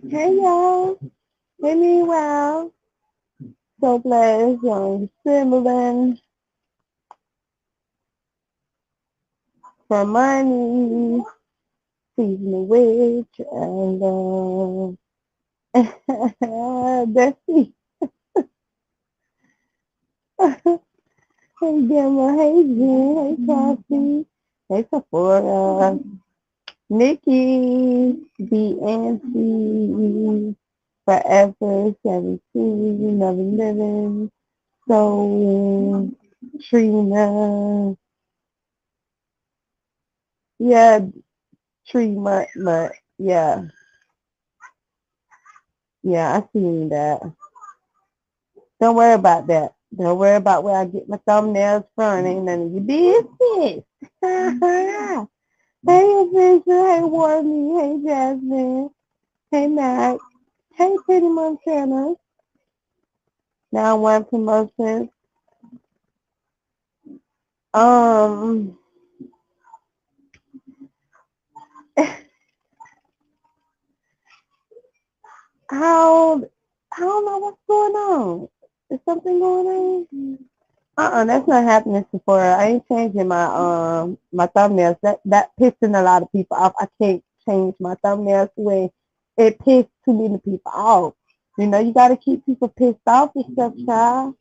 Hey y'all. Hey meanwhile. So blessed on Similan for money, season witch, and Bessie. Hey Gemma, hey Jen, hey Cassie, hey Sephora, Nikki, BNC, Forever 17, Never Living, Soul, Trina, yeah, Tree Mutt, yeah, I seen that. Don't worry about that. Don't worry about where I get my thumbnails from. Ain't none of your business. Hey, Adventure. Hey, Warmy. Hey, Jasmine. Hey, Mac. Hey, Pretty Montana. Now, one promotion. Um, how? I don't know what's going on. Is something going on? That's not happening, Sephora. I ain't changing my thumbnails. That pissing a lot of people off. I can't change my thumbnails the way it pissed too many people off. You know, you gotta keep people pissed off and stuff, child.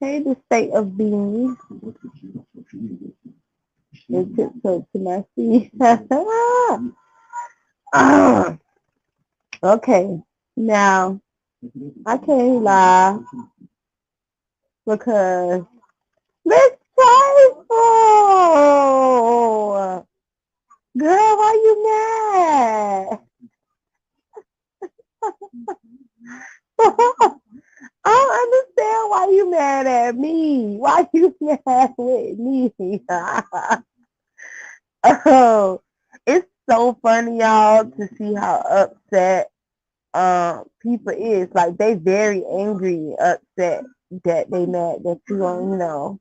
Hey, the state of being. It tiptoed to my feet. Okay, now I can't lie because Miss Playful, girl, why you mad? I don't understand why you mad at me. Why you mad with me? Oh, it's so funny, y'all, to see how upset people is. Like they very angry, upset that they mad that you on,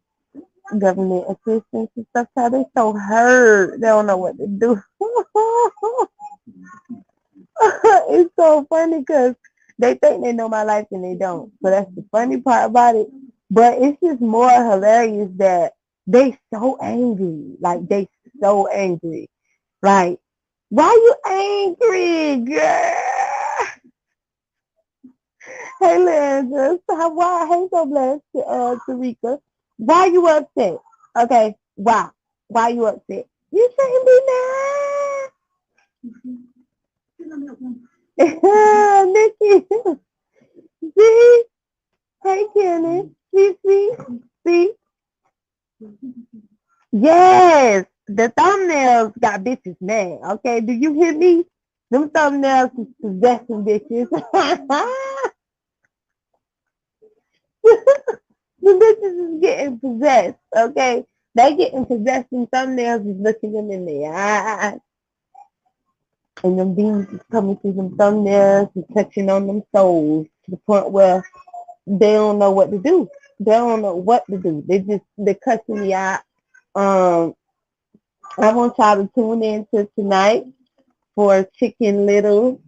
government assistance and stuff. How they so hurt. They don't know what to do. It's so funny because they think they know my life and they don't. So that's the funny part about it. But it's just more hilarious that they so angry. Like they so angry. Like, why you angry, girl? Hey, Landra. Why? Hey, so blessed, Tarika. Why you upset? Okay, why? Why you upset? You shouldn't be mad. Nikki. See? Hey, Kenny. See? Yes. The thumbnails got bitches mad. Okay, do you hear me? Them thumbnails is possessing bitches. The bitches is getting possessed, okay? They getting possessed and thumbnails is looking them in the eye. And them beams is coming through them thumbnails and touching on them souls to the point where they don't know what to do. They don't know what to do. They're cussing me out. Um, I want y'all to tune in to tonight for Chicken Little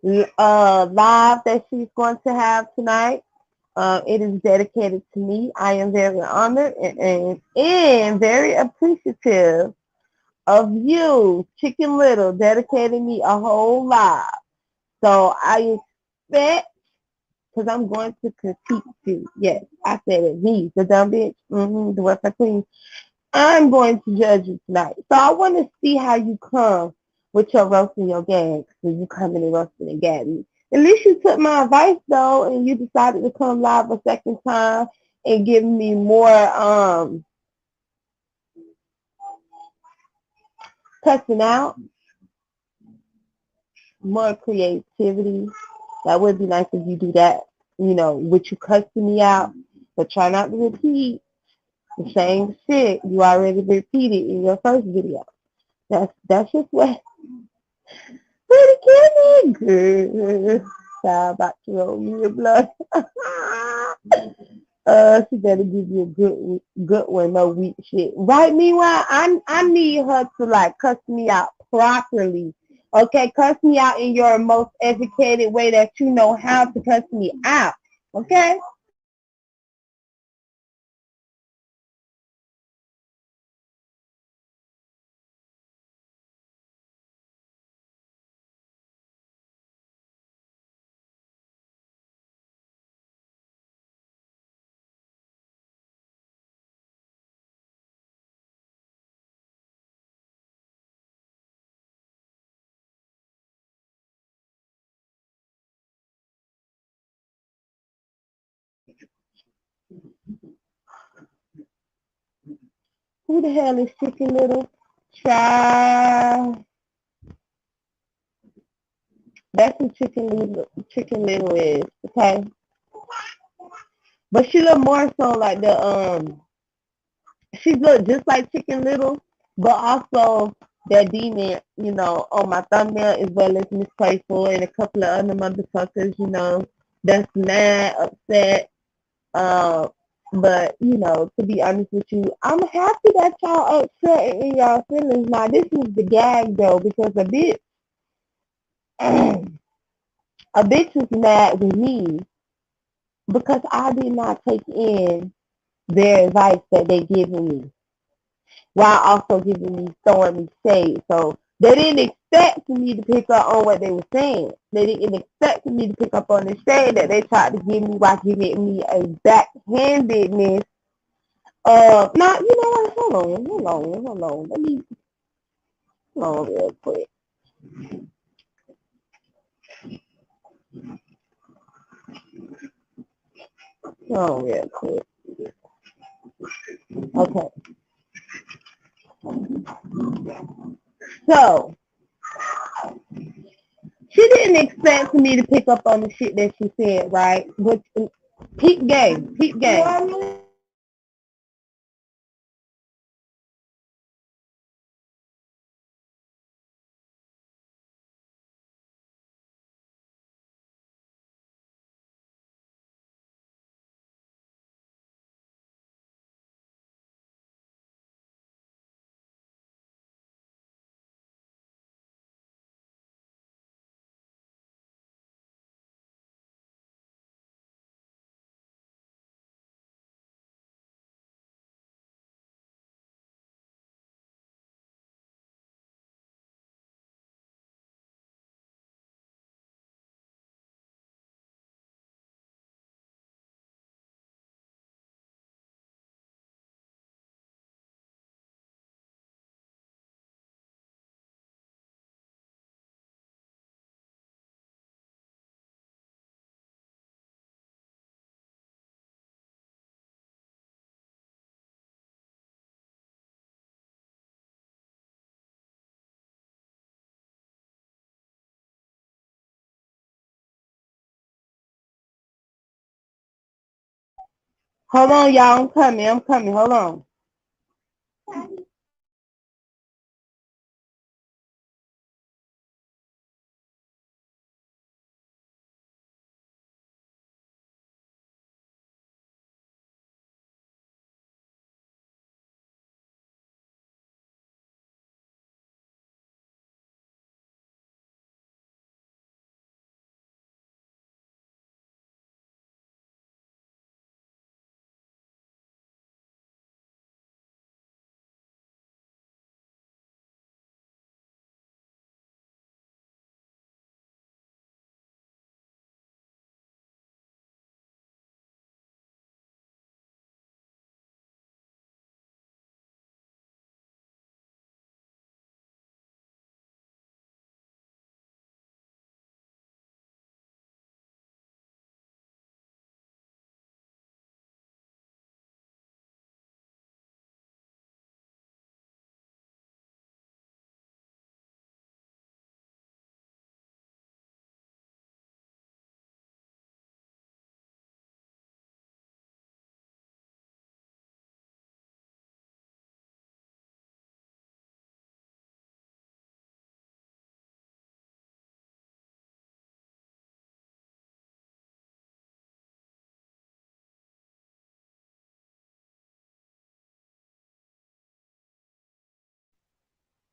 live that she's going to have tonight. It is dedicated to me. I am very honored and very appreciative of you, Chicken Little, dedicating me a whole lot. So I expect, because I'm going to critique you. Yes, I said it. Me, the dumb bitch, the West Queen. I'm going to judge you tonight. So I want to see how you come with your roasting your gags. When you come in and roasting and gagging. At least you took my advice though, and you decided to come live a second time and give me more cussing out. more creativity. That would be nice if you do that, with you cussing me out, but try not to repeat the same shit you already repeated in your first video. That's just what pretty Kimmy girl. Child about to roll me a blood. She better give you a good one, no weak shit. Right? Meanwhile, I need her to like cuss me out properly. Okay, cuss me out in your most educated way that you know how to cuss me out. Okay? Who the hell is Chicken Little? Child. That's who Chicken Little is. Okay? But she look more so like she look just like Chicken Little, but also that demon, on my thumbnail as well as Miss Playful and a couple of other motherfuckers, that's mad, upset. Uh, but to be honest with you, I'm happy that y'all upset and in y'all feelings. Now this is the gag though, because a bitch is mad with me because I did not take in their advice that they giving me, while also giving me, throwing me shade. So they didn't expect for me to pick up on what they were saying. They didn't expect for me to pick up on the shade that they tried to give me while giving me a backhandedness. Now, you know what? Hold on. Let me, hold on real quick. Hold on real quick. Okay. So, she didn't expect for me to pick up on the shit that she said, right? But peep game. Hold on, y'all. I'm coming. Hold on.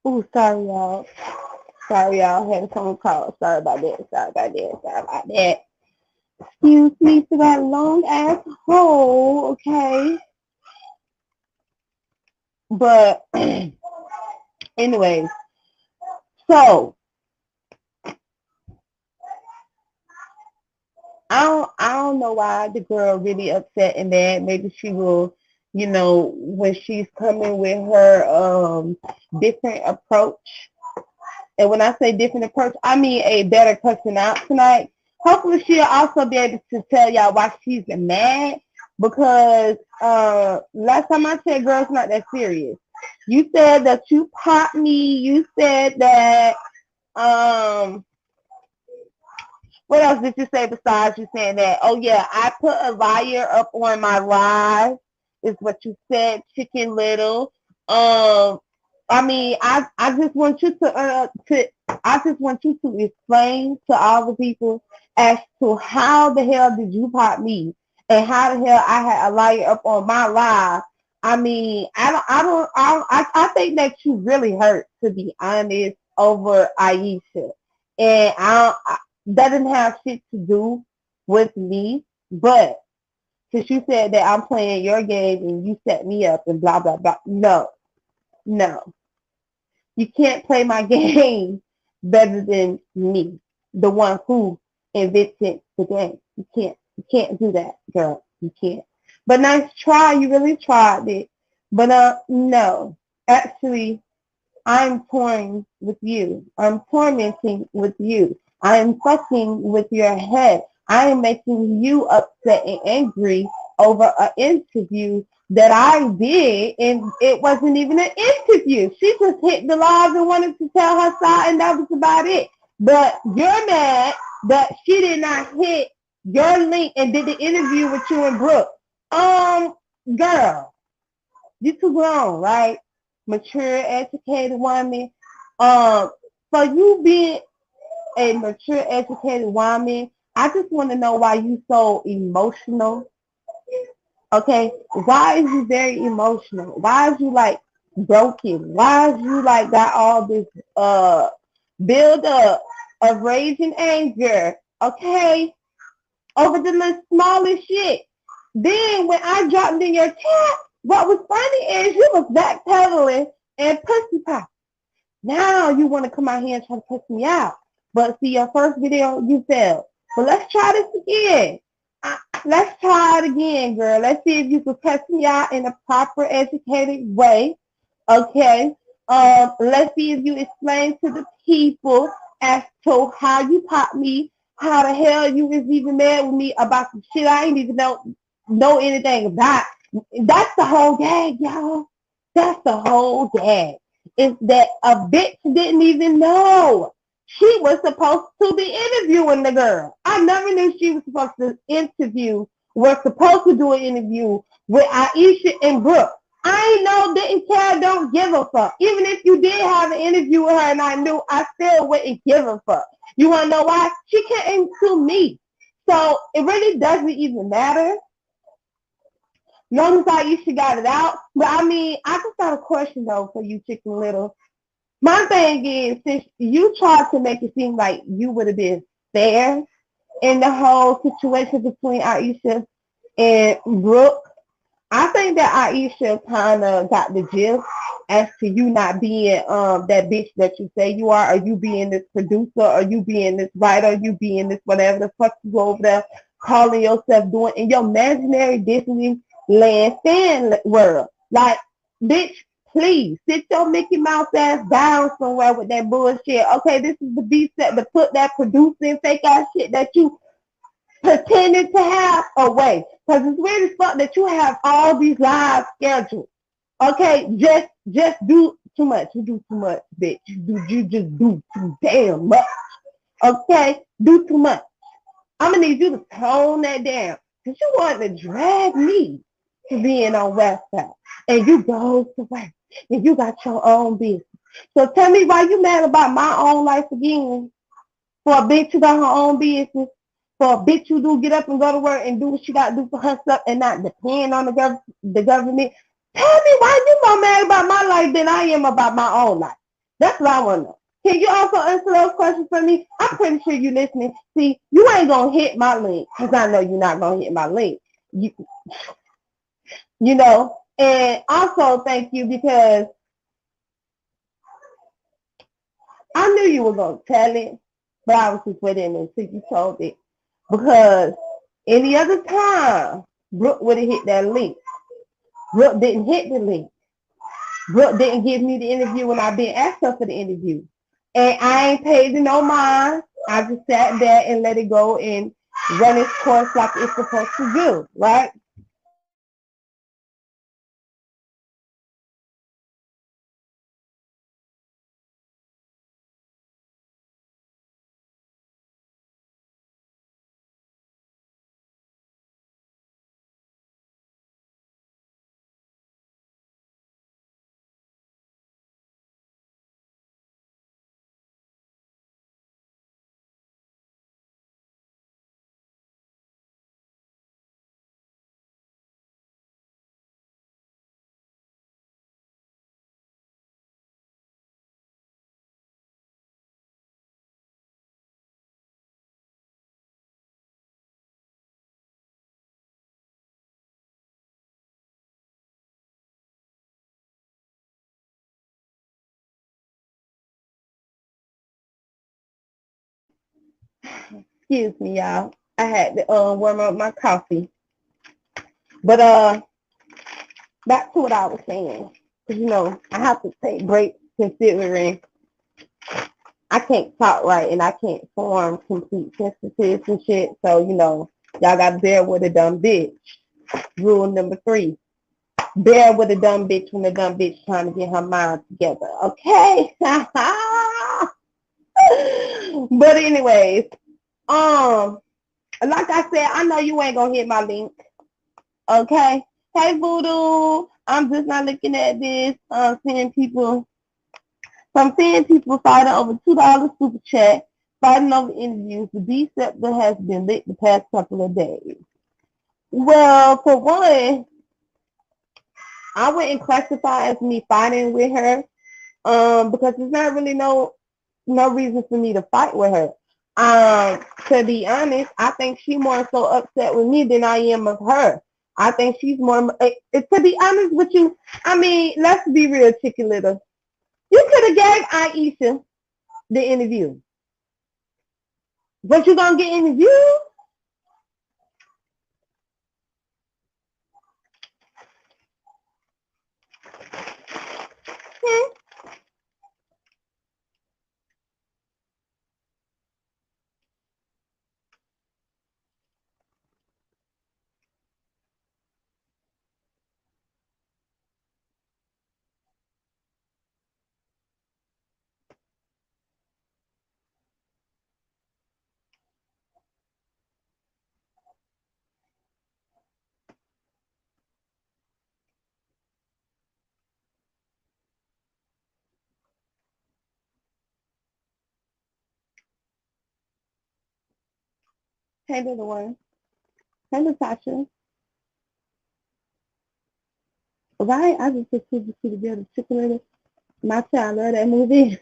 Ooh, sorry, y'all. Sorry, y'all. Had a phone call. Sorry about that. Sorry about that. Sorry about that. Excuse me for that long ass hole, okay? But anyways, so I don't know why the girl really upset and mad. Maybe she will, when she's coming with her different approach. And when I say different approach, I mean a better cussing out tonight. Hopefully she'll also be able to tell y'all why she's mad. Because last time I said girls not that serious. You said that you popped me. You said that what else did you say besides you saying that? Oh yeah, I put a liar up on my live. Is what you said, Chicken Little. I mean, I just want you I just want you to explain to all the people as to how the hell did you pop me and how the hell I had a liar up on my live. I mean, I think that you really hurt, to be honest, over Aisha. And that didn't have shit to do with me, but since you said that I'm playing your game and you set me up and blah blah blah, no, you can't play my game better than me, the one who invented the game. You can't do that, girl. You can't. But nice try. You really tried it. But no, actually, I'm touring with you. I'm tormenting with you. I am fucking with your head. I am making you upset and angry over an interview that I did, and it wasn't even an interview. She just hit the live and wanted to tell her side, and that was about it. But you're mad that she did not hit your link and did the interview with you and Brooke. Girl, you too grown, right? Mature, educated woman. For you being a mature, educated woman, I just want to know why you so emotional. Okay, why is you very emotional? Why is you like broken? Why is you like got all this build up of rage and anger? Okay, over the little smallest shit. Then when I dropped in your chat, what was funny is you was backpedaling and pussy pop. Now you want to come out here and try to push me out. But see, your first video, you failed. But let's try this again. Let's try it again, girl. Let's see if you can cuss me out in a proper, educated way. Okay. Let's see if you explain to the people as to how you popped me, how the hell you was even mad with me about some shit I ain't even know anything about. That's the whole gag, y'all. That's the whole gag. Is that a bitch didn't even know she was supposed to be interviewing the girl. I never knew she was supposed to interview, was supposed to do an interview with Aisha and Brooke. I ain't know, didn't care, don't give a fuck. Even if you did have an interview with her and I knew, I still wouldn't give a fuck. You want to know why? She came to me. So it really doesn't even matter. Long as Aisha got it out. But I mean, I just got a question though for you, Chicken Little. My thing is, since you tried to make it seem like you would have been fair in the whole situation between Aisha and Brooke, I think that Aisha kind of got the gist as to you not being that bitch that you say you are, or you being this producer, or you being this writer, or you being this whatever the fuck you go over there calling yourself doing in your imaginary Disneyland fan world. Like, bitch, please sit your Mickey Mouse ass down somewhere with that bullshit. Okay, this is the beat set to put that producing fake ass shit that you pretending to have away. Because it's weird as fuck that you have all these live schedules. Okay, just do too much. You do too much, bitch. You just do too damn much. Okay, do too much. I'm gonna need you to tone that down. Cause you want to drag me to being on Westside. And you go to work. And you got your own business. So tell me why you mad about my own life again. For a bitch who got her own business. For a bitch who do get up and go to work and do what she got to do for herself and not depend on the government. Tell me why you more mad about my life than I am about my own life. That's what I want to know. Can you also answer those questions for me? I'm pretty sure you listening. See, you ain't going to hit my link because I know you're not going to hit my link. You, you know, and also thank you because I knew you were going to tell it, but I was just waiting until you told it. Because any other time, Brooke would have hit that link. Brooke didn't hit the link. Brooke didn't give me the interview when I didn't ask her for the interview. And I ain't paid to no mind. I just sat there and let it go and run its course like it's supposed to do, right? Excuse me, y'all. I had to warm up my coffee. But back to what I was saying. 'Cause, you know, I have to take breaks considering I can't talk right and I can't form complete sentences and shit. So, you know, y'all got to bear with a dumb bitch. Rule number 3. Bear with a dumb bitch when the dumb bitch trying to get her mind together. Okay? But anyways, like I said, I know you ain't gonna hit my link. Okay? Hey Voodoo, I'm just not looking at this. Seeing people I'm seeing people fighting over $2 super chat, fighting over interviews. The B sector has been lit the past couple of days. Well, for one, I wouldn't classify as me fighting with her, because there's not really no reason for me to fight with her. To be honest, I think she's more so upset with me than I am of her. I think she's more. To be honest with you, I mean, let's be real, Chicken Little. You could have gave Aisha the interview. But you gonna get interviewed? Hmm? Hey, little one. Hey, Natasha. Right? I just put two together. Chicken Little. My child love that movie.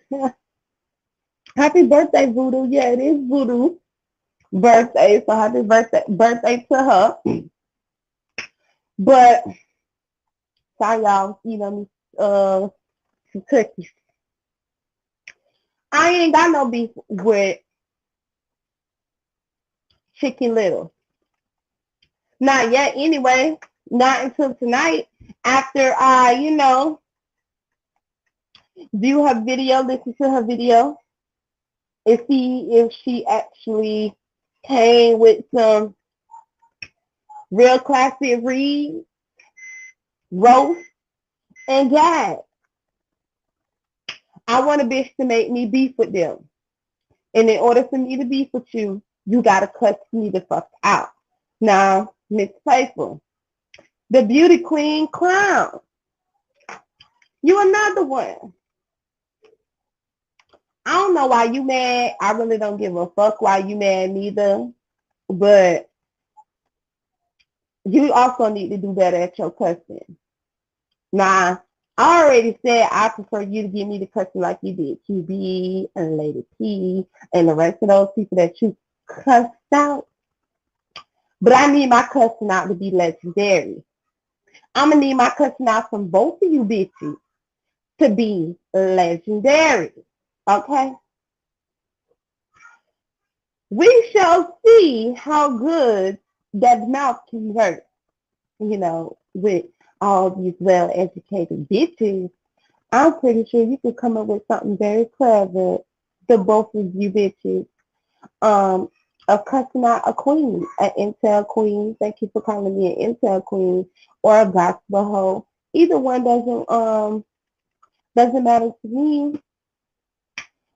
Happy birthday, Voodoo. Yeah, it is Voodoo birthday. So happy birthday to her. But sorry, y'all. You know, some cookies. I ain't got no beef with Chicken Little. Not yet, anyway. Not until tonight. After I, view her video, listen to her video, and see if she actually came with some real classy read, roast, and gag. I want a bitch to make me beef with them. And in order for me to beef with you, you gotta cuss me the fuck out. Now, Miss Playful, the beauty queen clown, you another one. I don't know why you mad. I really don't give a fuck why you mad neither. But you also need to do better at your cussing. Nah, I already said I prefer you to give me the cussing like you did QB and Lady P and the rest of those people that you cussed out. But I need my cussing out to be legendary. I'm going to need my cussing out from both of you bitches to be legendary. Okay? We shall see how good that mouth can work, with all these well-educated bitches. I'm pretty sure you could come up with something very clever, the both of you bitches, um, of cussing out a queen, an intel queen. Thank you for calling me an intel queen, or a gospel hoe. Either one doesn't matter to me.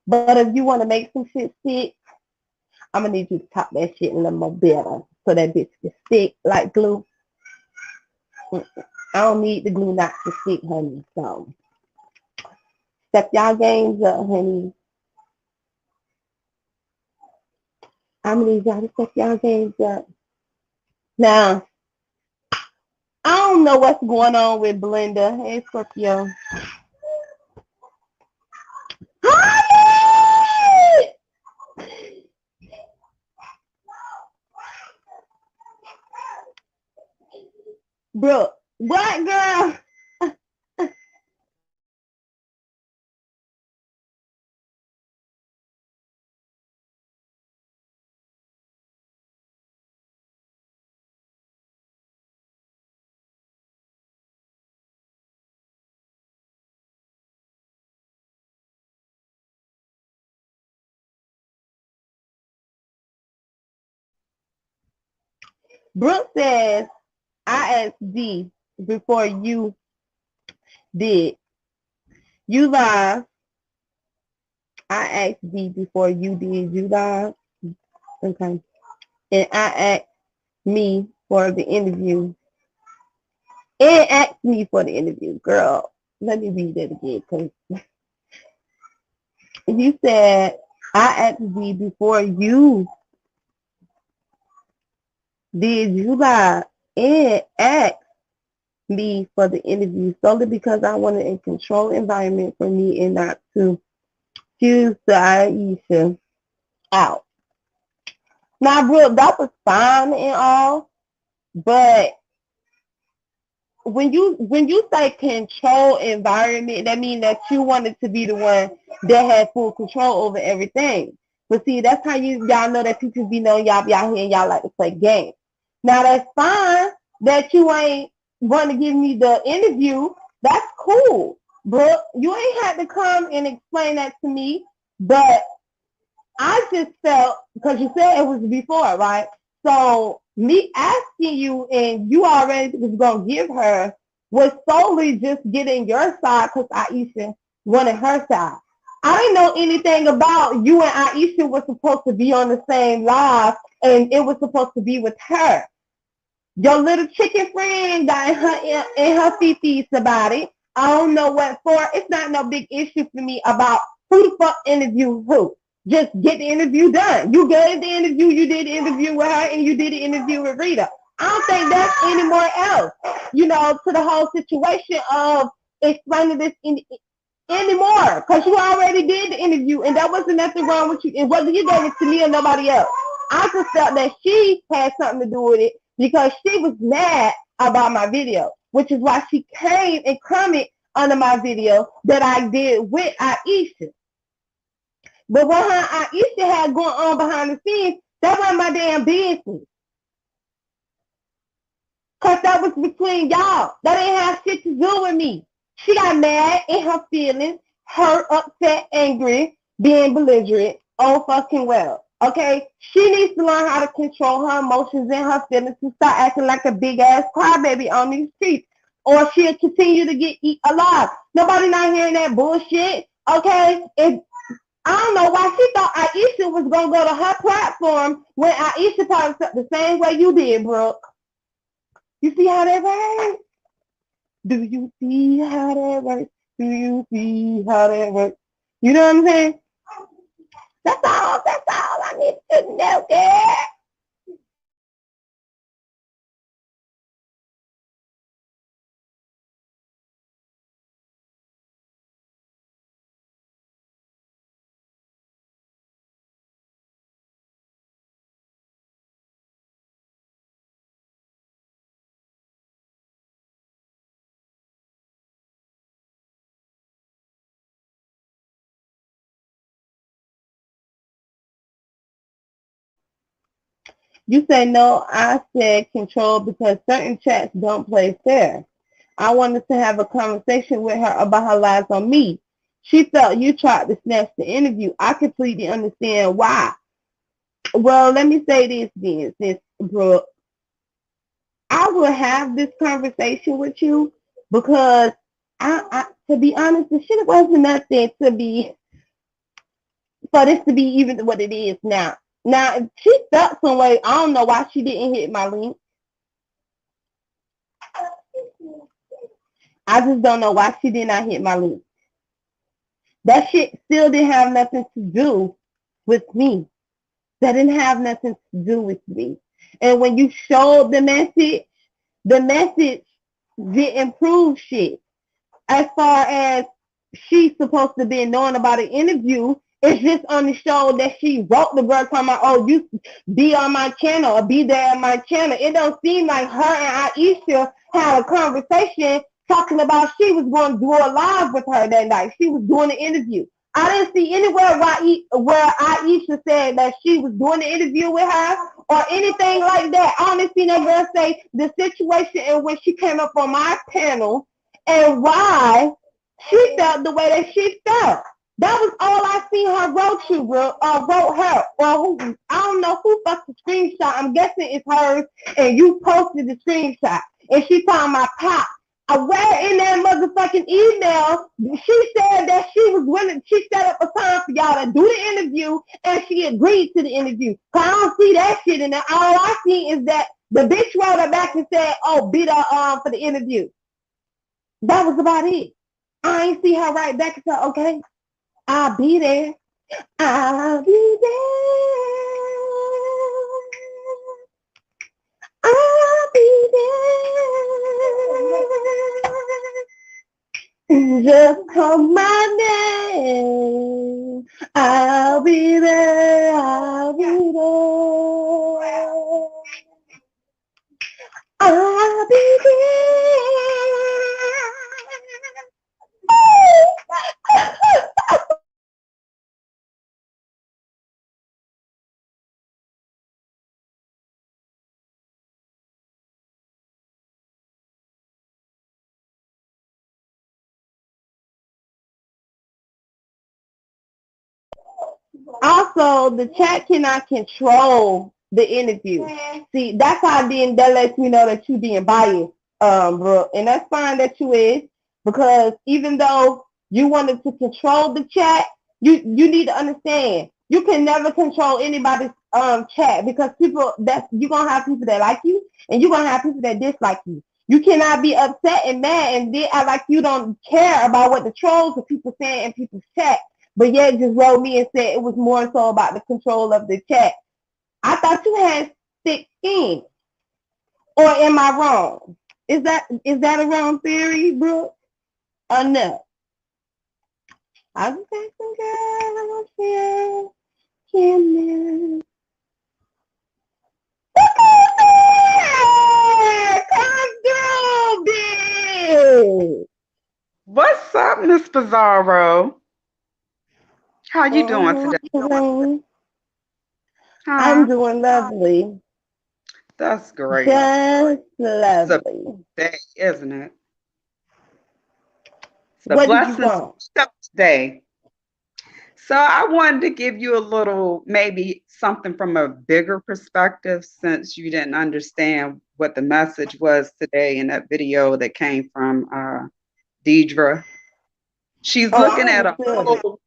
But if you want to make some shit stick, I'm gonna need you to top that shit a little more better so that bitch can stick like glue. I don't need the glue not to stick, honey. So step y'all games up, honey. I'm gonna need y'all to step y'all games up. Now, I don't know what's going on with Belinda. Hey, Scorpio. Hi! Brooke, what girl? Brooke says, I asked D before you did. You live. I asked D before you did. You live. Okay. And I asked me for the interview. And asked me for the interview. Girl, let me read that again. Because you said, I asked D before you did. You live. And asked me for the interview solely because I wanted a controlled environment for me and not to choose the Aisha out. Now, Brooke, that was fine and all, but when you say control environment, that means that you wanted to be the one that had full control over everything. But see, that's how y'all know that people be knowing y'all be out here and y'all like to play games. Now that's fine that you ain't want to give me the interview. That's cool, Brooke. You ain't had to come and explain that to me, but I just felt, because you said it was before, right? So me asking you and you already was going to give her was solely just getting your side because Aisha wanted her side. I didn't know anything about you and Aisha was supposed to be on the same live and it was supposed to be with her. Your little chicken friend got in her feces about it. I don't know what for. It's not no big issue for me about who the fuck interviewed who. Just get the interview done. You gave the interview, you did the interview with her, and you did the interview with Rita. I don't think that's anymore else, to the whole situation of explaining this anymore. Because you already did the interview, and there wasn't nothing wrong with you. And whether you gave it to me or nobody else, I just felt that she had something to do with it because she was mad about my video, which is why she came and commented under my video that I did with Aisha. But what her Aisha had going on behind the scenes, that wasn't my damn business. Because that was between y'all. That ain't have shit to do with me. She got mad in her feelings, hurt, upset, angry, being belligerent. Oh, fucking well. Okay? She needs to learn how to control her emotions and her feelings and start acting like a big ass crybaby on these streets. Or she'll continue to get eat alive. Nobody not hearing that bullshit. Okay? I don't know why she thought Aisha was going to go to her platform when Aisha probably felt the same way you did, Brooke. You see how that works? Do you see how that works? Do you see how that works? You know what I'm saying? That's all I need to know, girl. You say no, I said control because certain chats don't play fair. I wanted to have a conversation with her about her lies on me. She felt you tried to snatch the interview. I completely understand why. Well, let me say this then, since Brooke, I will have this conversation with you because to be honest, the shit wasn't nothing to be for this to be even what it is now. Now, if she felt some way, I don't know why she didn't hit my link. I just don't know why she did not hit my link. That shit still didn't have nothing to do with me. That didn't have nothing to do with me. And when you showed the message didn't prove shit. As far as she's supposed to be knowing about an interview, it's just on the show that she wrote the girl talking about, oh, you be on my channel or be there on my channel. It don't seem like her and Aisha had a conversation talking about she was going to do a live with her that night. She was doing the interview. I didn't see anywhere where Aisha said that she was doing the interview with her or anything like that. I only seen that girl say the situation in which she came up on my panel and why she felt the way that she felt. That was all I see her wrote her, or who, I don't know who fucked the screenshot. I'm guessing it's hers, and you posted the screenshot. And she talking about pop. I read in that motherfucking email, she said that she was willing, she set up a time for y'all to do the interview, and she agreed to the interview. Cause I don't see that shit in there. All I see is that the bitch wrote her back and said, oh, beat her for the interview. That was about it. I ain't see her right back and say, okay, I'll be there. I'll be there. I'll be there. Just call my name. I'll be there. I'll be there. I'll be there. Also, the chat cannot control the interview. See, that's how then that lets me know that you being biased, bro. And that's fine that you is, because even though you wanted to control the chat, you need to understand you can never control anybody's chat, because people that you're gonna have people that like you and you're gonna have people that dislike you. You cannot be upset and mad and then act like you don't care about what the trolls or people saying in people's chat, but yet just wrote me and said it was more so about the control of the chat. I thought you had 16. Or am I wrong? Is that a wrong theory, Brooke? Or no? I was asking, girl, I don't feel human. Come through, bitch. What's up, Miss Bizarro? How you doing today? I'm Huh? doing lovely. That's great. Just It's a lovely. day, isn't it? It's a What did you blessings want? day. So I wanted to give you a little, maybe something from a bigger perspective, since you didn't understand what the message was today in that video that came from Deidre. She's Oh, looking I at a understood it. whole.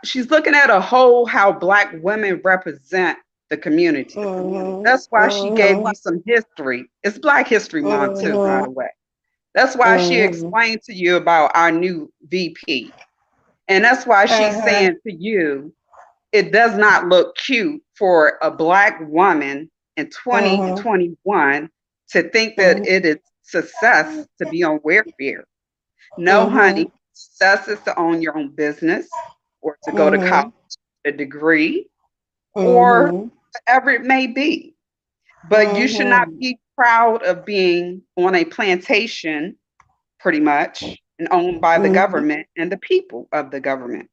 She's looking at a whole how Black women represent the community. Mhm. That's why she gave Mhm. you some history. It's Black History Month too, by Mhm. the way. That's why she Mhm. explained to you about our new VP. And that's why she's Uh-huh. saying to you, it does not look cute for a Black woman in Mhm. 2021 to think that Mhm. it is success to be on welfare. No, Mhm. honey, success is to own your own business or to go to college, Mhm. a degree, or Mhm. whatever it may be. But you should not Mhm. be proud of being on a plantation, pretty much, and owned by the Mhm. government and the people of the government.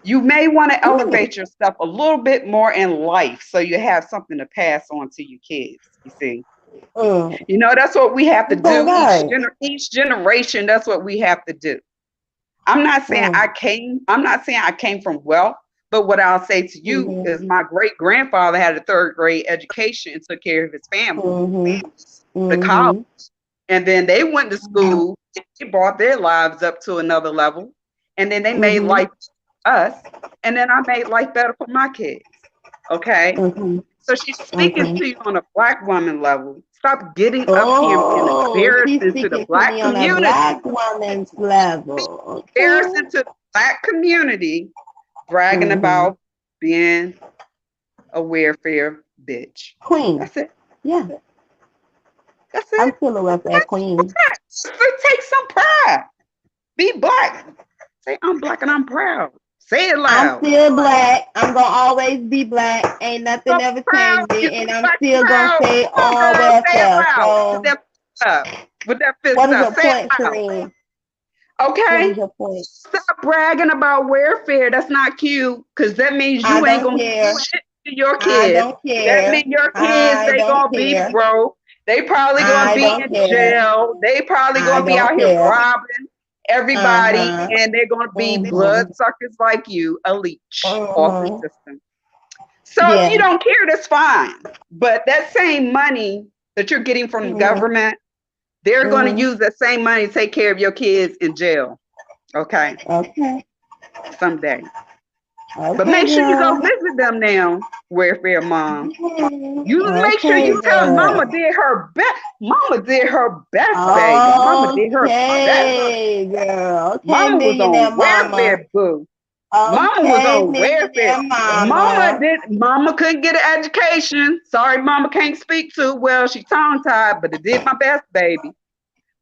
You may want to Mm, elevate yourself a little bit more in life so you have something to pass on to your kids. You see, mm. that's what we have to Okay, do. right. Each generation, that's what we have to do. Mm, I'm not saying I came from wealth, but what I'll say to you mm-hmm, is my great grandfather had a third grade education and took care of his family mm-hmm, to college. mm-hmm, And then they went to mm-hmm, school, they brought their lives up to another level, and then they made mm-hmm, life for us. And then I made life better for my kids. Okay. mm-hmm, So she's speaking mm-hmm. to you on a black woman level. Stop getting up here and being Oh, she's embarrassing to the speaking to black me on a community. black woman's level. Okay. Embarrassing to the black community, bragging Mm-hmm. about being a welfare bitch. Queen. That's it. Yeah, That's I'm it. still a welfare queen. Take some pride. Be black. Say I'm black and I'm proud. Say it I'm loud. still black. I'm gonna always be black. Ain't So nothing ever proud. You changing, say and I'm black still gonna proud. stay Come on, on girl. Say it welfare. loud. With So, that fist up. With that fist what is up. your Say it point, loud. Shereen? What Okay? is your point? Stop bragging about welfare. That's not cute. Because that means I you ain't don't gonna give care. shit to your I kids. don't That care. means your kids, I they don't gonna be care. broke. They probably gonna I be don't in care. jail. They probably I gonna be don't out here care. robbing everybody, Uh-huh. and they're gonna be Mm-hmm. bloodsuckers like you, a leech off the Mm-hmm. system. So if you Yeah. don't care, that's fine. But that same money that you're getting from the Mm-hmm. government, they're gonna Mm-hmm. use that same money to take care of your kids in jail. Okay, Okay. someday. But Okay, make sure you go girl. visit them now, welfare mom. Okay, You make sure okay, you tell them Mama girl. did her best. Mama did her best, baby. Mama did her best. Okay, girl. Okay, Mama was millionaire on mama. welfare, boo. Mama was Okay, on welfare. millionaire mama. Mama couldn't get an education. Sorry, mama can't speak too well. She tongue tied, but it did my best, baby.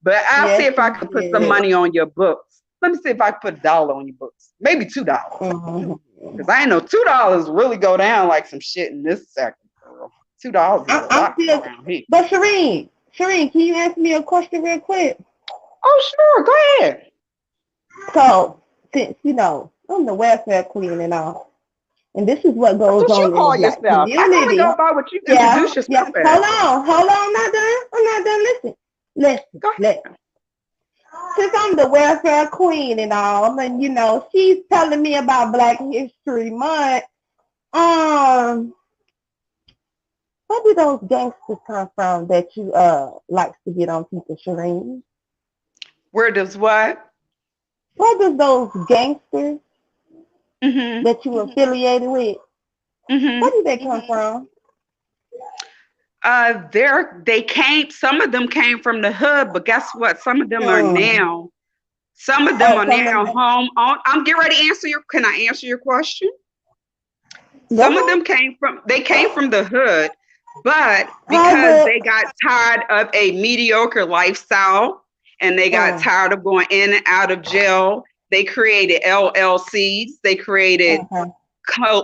But I'll see Yes, if I she can put some did. money on your books. Let me see if I can put $1 on your books. Maybe $2. Mhm. Because I ain't know $2 really go down like some shit in this sector, girl. $2 is a I'm lot still, around here. but Shireen, can you answer me a question real quick? Oh, sure, go ahead. So, since I'm the welfare queen and all, and this is what That's goes what you on in the call black yourself. I gotta go community. by what you Yeah, introduce yourself yeah. as. Hold on. I'm not done. Go Listen. Since I'm the welfare queen and all, and she's telling me about Black History Month. Um, where do those gangsters come from that you likes to get on people, Shireen? Where does what? Where does those gangsters Mm-hmm. that you affiliated with, where Mm-hmm. do they come from? Some of them came from the hood, but guess what? Hmm. Some of them Oh, are some of now them. home on. I'm getting ready to can I answer your question? Go Some of ahead. them they came from the hood, but How because they the? got tired of a mediocre lifestyle and they got Uh, tired of going in and out of jail, they created LLCs, they created okay.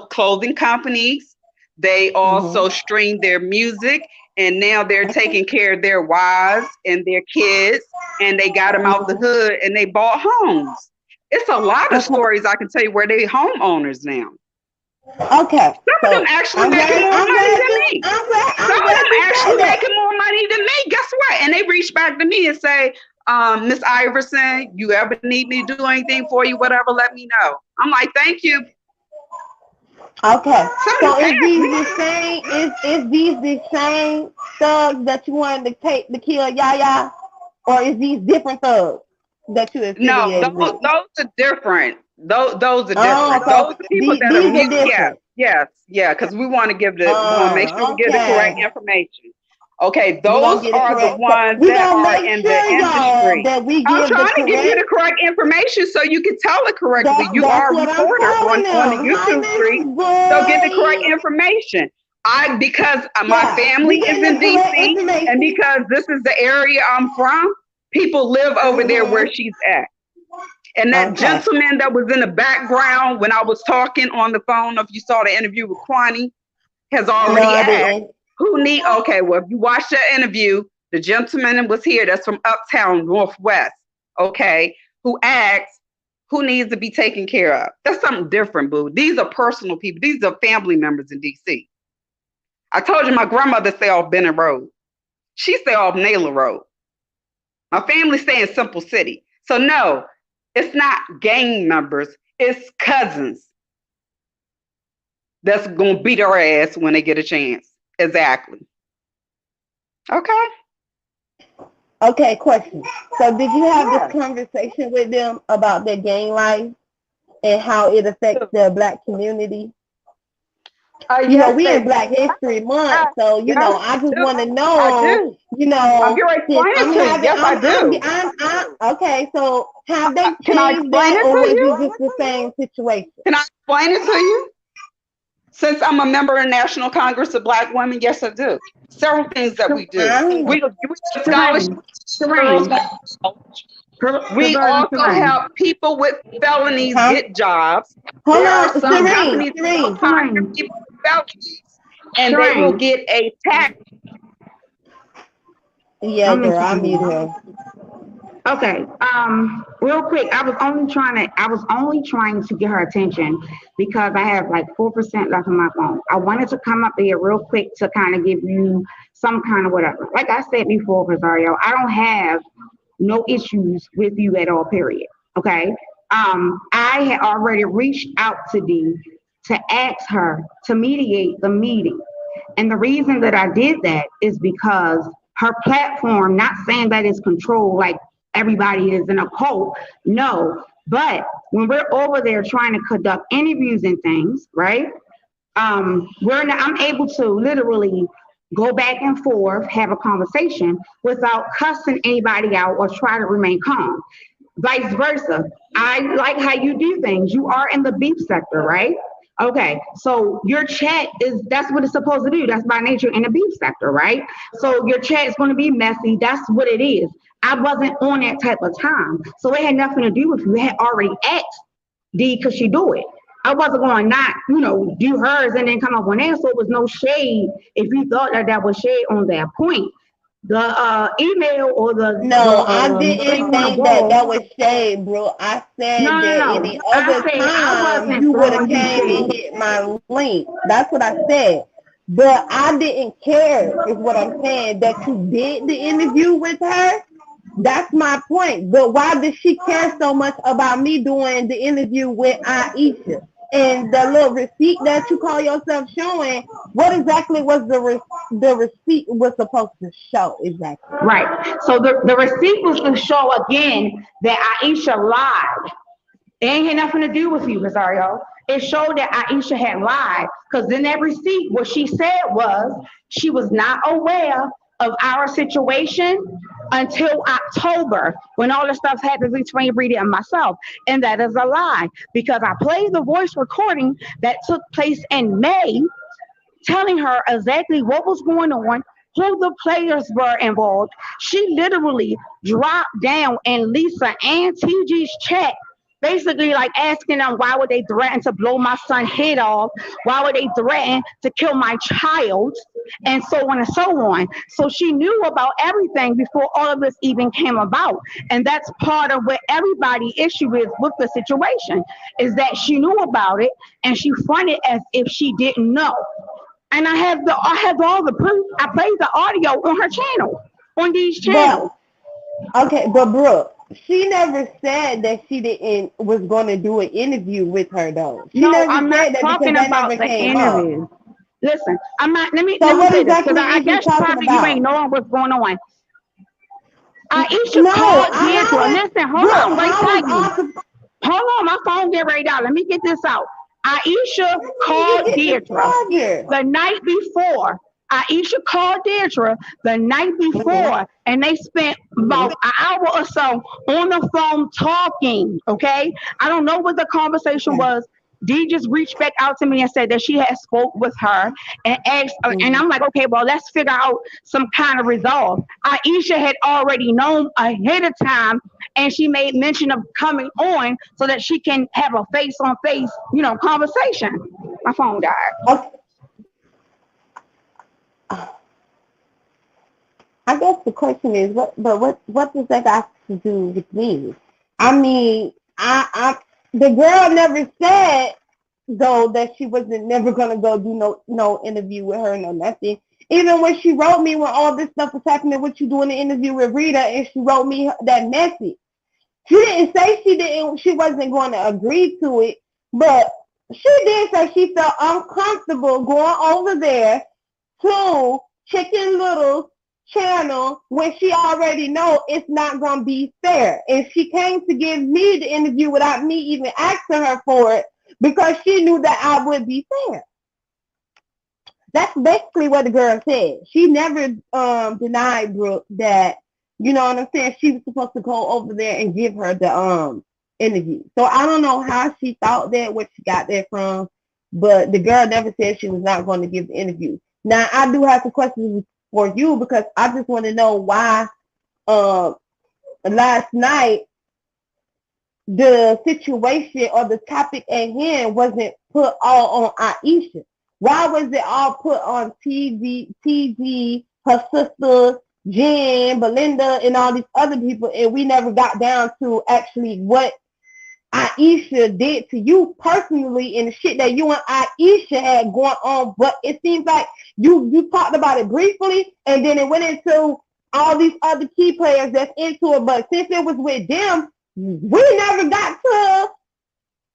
clothing companies. They Mhm. also streamed their music, and now they're Okay. taking care of their wives and their kids, and they got them out the Mhm. hood and they bought homes. It's a lot of Okay. stories I can tell you where they homeowners now. Okay. Some of them So actually making more money than me. Some I'm of them glad you said actually that. making more money than me. Guess what? And they reach back to me and say, Miss Iverson, you ever need me to do anything for you, whatever, let me know. I'm like, thank you. Okay. Some of them So is ask these me. the same? Is these the same thugs that you wanted to take to kill Yaya, or is these different thugs that you No, affiliated with? those are different. Those are Oh, different. Those so are people that are these are mute. Yes, different. yes, yeah. Because we want to make sure we give the correct Okay. information. Okay, We're gonna those get it are the correct. ones We're that gonna are make in the sure, y'all, industry. that we I'm give the trying to give you correct. the correct information so you can tell it correctly. You That's are a what I'm reporter telling on the them. Hi, YouTube Miss street, so get the correct Boy. information. Because my Yeah, family we is getting in the correct DC, and information. because this is the area I'm from, people live over there where Mhm. she's at. And that Okay. gentleman that was in the background when I was talking on the phone, if you saw the interview with Kwani, has No, already I asked didn't. okay, well, if you watch that interview, the gentleman was here that's from Uptown Northwest, okay, who asked, who needs to be taken care of. That's something different, boo. These are personal people. These are family members in DC. I told you my grandmother stay off Benning Road. She stay off Naylor Road. My family stay in Simple City. So no, it's not gang members. It's cousins that's going to beat her ass when they get a chance. Exactly. Okay. Okay, question. So did you have this conversation with them about their gang life and how it affects the Black community? You know, we in Black History Month, so you know, I just want to know, you know, I'm yes, I do. Okay, so have they Can I changed explain that, it or to was you? it just the same situation? Can I explain it to you? Since I'm a member of National Congress of Black Women, yes, I do. Several things that we do. We scholarships. We also help people with felonies get jobs. Hold There are on, some companies that will hire people with felonies, and they will get a tax. Yeah, girl, I mute her. Okay. Real quick, I was only trying to get her attention because I have like 4% left on my phone. I wanted to come up here real quick to kind of give you some kind of whatever. Like I said before, Rosario, I don't have no issues with you at all, period. Okay. I had already reached out to Dee to ask her to mediate the meeting. And the reason that I did that is because her platform, not saying that it's controlled like everybody is in a cult, no. But when we're over there trying to conduct interviews and things, right? I'm able to literally go back and forth, have a conversation without cussing anybody out or try to remain calm. Vice versa. I like how you do things. You are in the beef sector, right? Okay, so your chat that's what it's supposed to do. That's by nature in the beef sector, right? So your chat is going to be messy. That's what it is. I wasn't on that type of time. So it had nothing to do with you. I had already asked D because she do it. I wasn't going to not, do hers and then come up on that. So it was no shade if you thought that was shade on that point. The email or I didn't think that was shade, bro. I said that any other time you would have came and hit my link. That's what I said. But I didn't care, is what I'm saying, that you did the interview with her. That's my point. But why does she care so much about me doing the interview with Aisha? And the little receipt that you call yourself showing, what exactly was the receipt was supposed to show exactly? Right. So the receipt was to show again that Aisha lied. It ain't had nothing to do with you, Rosario. It showed that Aisha had lied because in that receipt, what she said was she was not aware of our situation until October when all the stuff happened between Rita and myself. And that is a lie because I played the voice recording that took place in May telling her exactly what was going on, who the players were involved. She literally dropped down in Lisa and TG's chat, basically like asking them why would they threaten to blow my son's head off, why would they threaten to kill my child, and so on and so on. So she knew about everything before all of this even came about. And that's part of what everybody issue is with the situation, is that she knew about it and she fronted as if she didn't know. And I have all the proof. I played the audio on her channel, on these channels. But Brooke, she never said that she was going to do an interview with her though. I'm not talking about the interview. Listen, I'm not. Let me say this because I guess probably you ain't knowing what's going on. Aisha called Deirdre. Listen, hold on, wait a second. Hold on, my phone get ready out. Let me get this out. Aisha called Deirdre the night before. Aisha called Deirdre the night before, and they spent about an hour or so on the phone talking, okay? I don't know what the conversation was. Dee just reached back out to me and said that she had spoke with her and asked, and I'm like, okay, well, let's figure out some kind of resolve. Aisha had already known ahead of time, and she made mention of coming on so that she can have a face-on-face, conversation. My phone died. Okay. I guess the question is, what does that have to do with me? I mean, The girl never said though that she wasn't never gonna go do no interview with her, no nothing. Even when she wrote me when all this stuff was happening, what you doing the interview with Rita, and she wrote me that message. She didn't say she wasn't going to agree to it, but she did say she felt uncomfortable going over there to Chicken Little's channel when she already know it's not going to be fair. And she came to give me the interview without me even asking her for it because she knew that I would be fair. That's basically what the girl said. She never denied Brooke that, you know what I'm saying, she was supposed to go over there and give her the interview. So I don't know how she thought that, where she got that from, but the girl never said she was not going to give the interview. Now I do have some questions for you because I just want to know why last night the situation or the topic at hand wasn't put all on Aisha. Why was it all put on TV, her sister, Jen, Belinda, and all these other people, and we never got down to actually what Aisha did to you personally and the shit that you and Aisha had going on? But it seems like you talked about it briefly, and then it went into all these other key players that's into it. But since it was with them, we never got to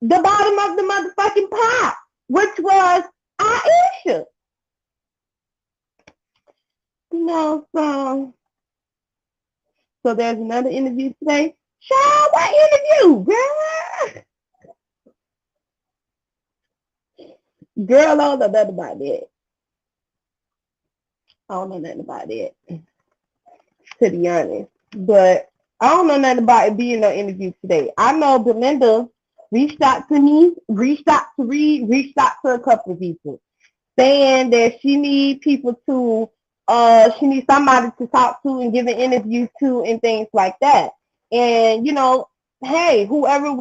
the bottom of the motherfucking pot, which was Aisha. You know, so there's another interview today. Child, what interview, girl? Girl, I don't know nothing about that. I don't know nothing about that, to be honest. But I don't know nothing about it being no interview today. I know Belinda reached out to me, reached out to Reed, reached out to a couple of people, saying that she needs people to, she needs somebody to talk to and give an interview to and things like that. And, you know, hey, whoever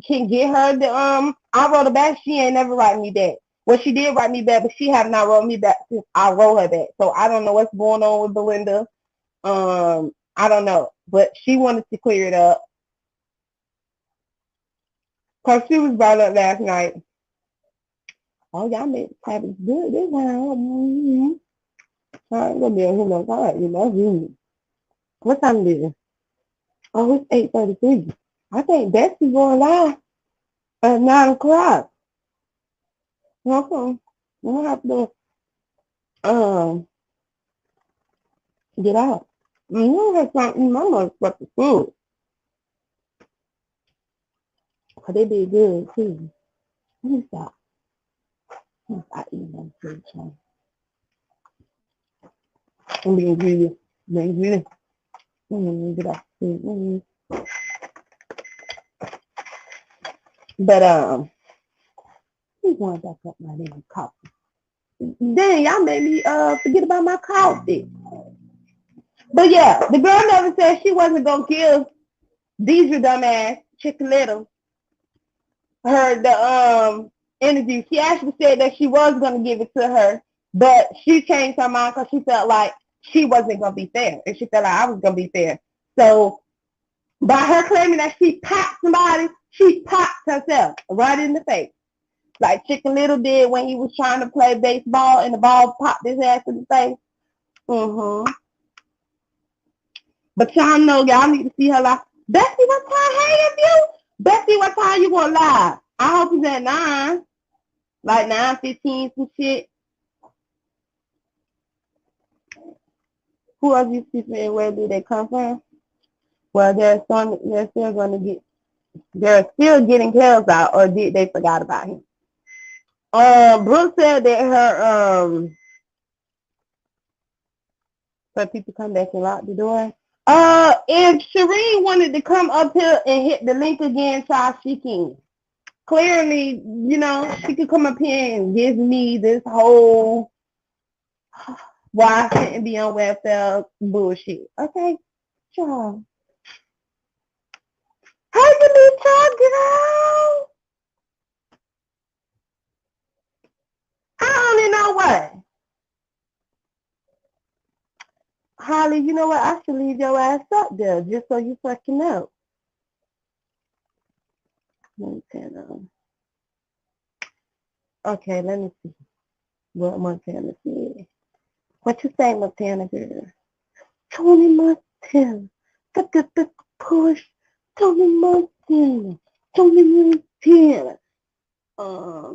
can get her the, I wrote her back, she ain't never write me back. Well, she did write me back, but she have not wrote me back since I wrote her back. So I don't know what's going on with Belinda. I don't know, but she wanted to clear it up. Cause she was brought up last night. Oh, y'all made the topics good this time. I ain't gonna be on here no time, you know. What time is it? Oh, it's 8:33. I think Betsy going live at 9 o'clock. Okay. We'll have to get out. You don't have something in my motherfucking food. Cause they be good too. Let me stop. I eat them food, child. I'm being greedy. Being greedy. Get off food. But we going back up my damn coffee. Dang, y'all made me forget about my coffee. But yeah, the girl never said she wasn't gonna give Deidre dumbass Chicken Little her the interview. She actually said that she was gonna give it to her, but she changed her mind because she felt like she wasn't gonna be fair, and she felt like I was gonna be fair. So by her claiming that she popped somebody, she popped herself right in the face. Like Chicken Little did when he was trying to play baseball and the ball popped his ass in the face. But y'all know, y'all need to see her live. Bessie, what time? Hey, of you? Bessie, what time you going live? I hope it's at 9. Like 9:15 some shit. Who else you see and where do they come from? Well, they're still getting Kels out, or did they forgot about him? Brooke said that her people come back and lock the door. If Shireen wanted to come up here and hit the link again, child, she can. Clearly, you know, she could come up here and give me this whole why I shouldn't be on welfare bullshit. Okay, child. How you be talking out? I only know what. Holly, you know what? I should leave your ass up there just so you fucking know. Montana. Okay, let me see what Montana said. What you say, Montana girl? Tony Montana. The push. Tony Montana. Tony Montana.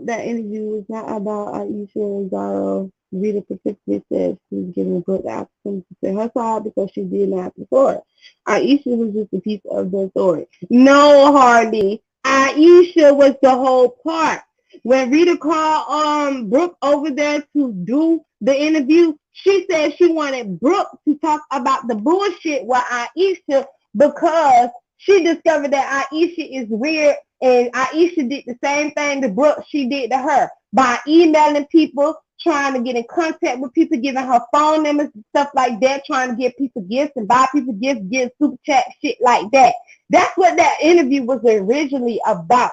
That interview was not about Aisha Zara. Rita particularly said she was giving Brooke opportunity to say her side because she did not before. Aisha was just a piece of the story. No, Hardy. Aisha was the whole part. When Rita called Brooke over there to do the interview, she said she wanted Brooke to talk about the bullshit with Aisha because she discovered that Aisha is weird, and Aisha did the same thing to Brooke she did to her by emailing people, trying to get in contact with people, giving her phone numbers and stuff like that, trying to give people gifts and buy people gifts, give super chat, shit like that. That's what that interview was originally about.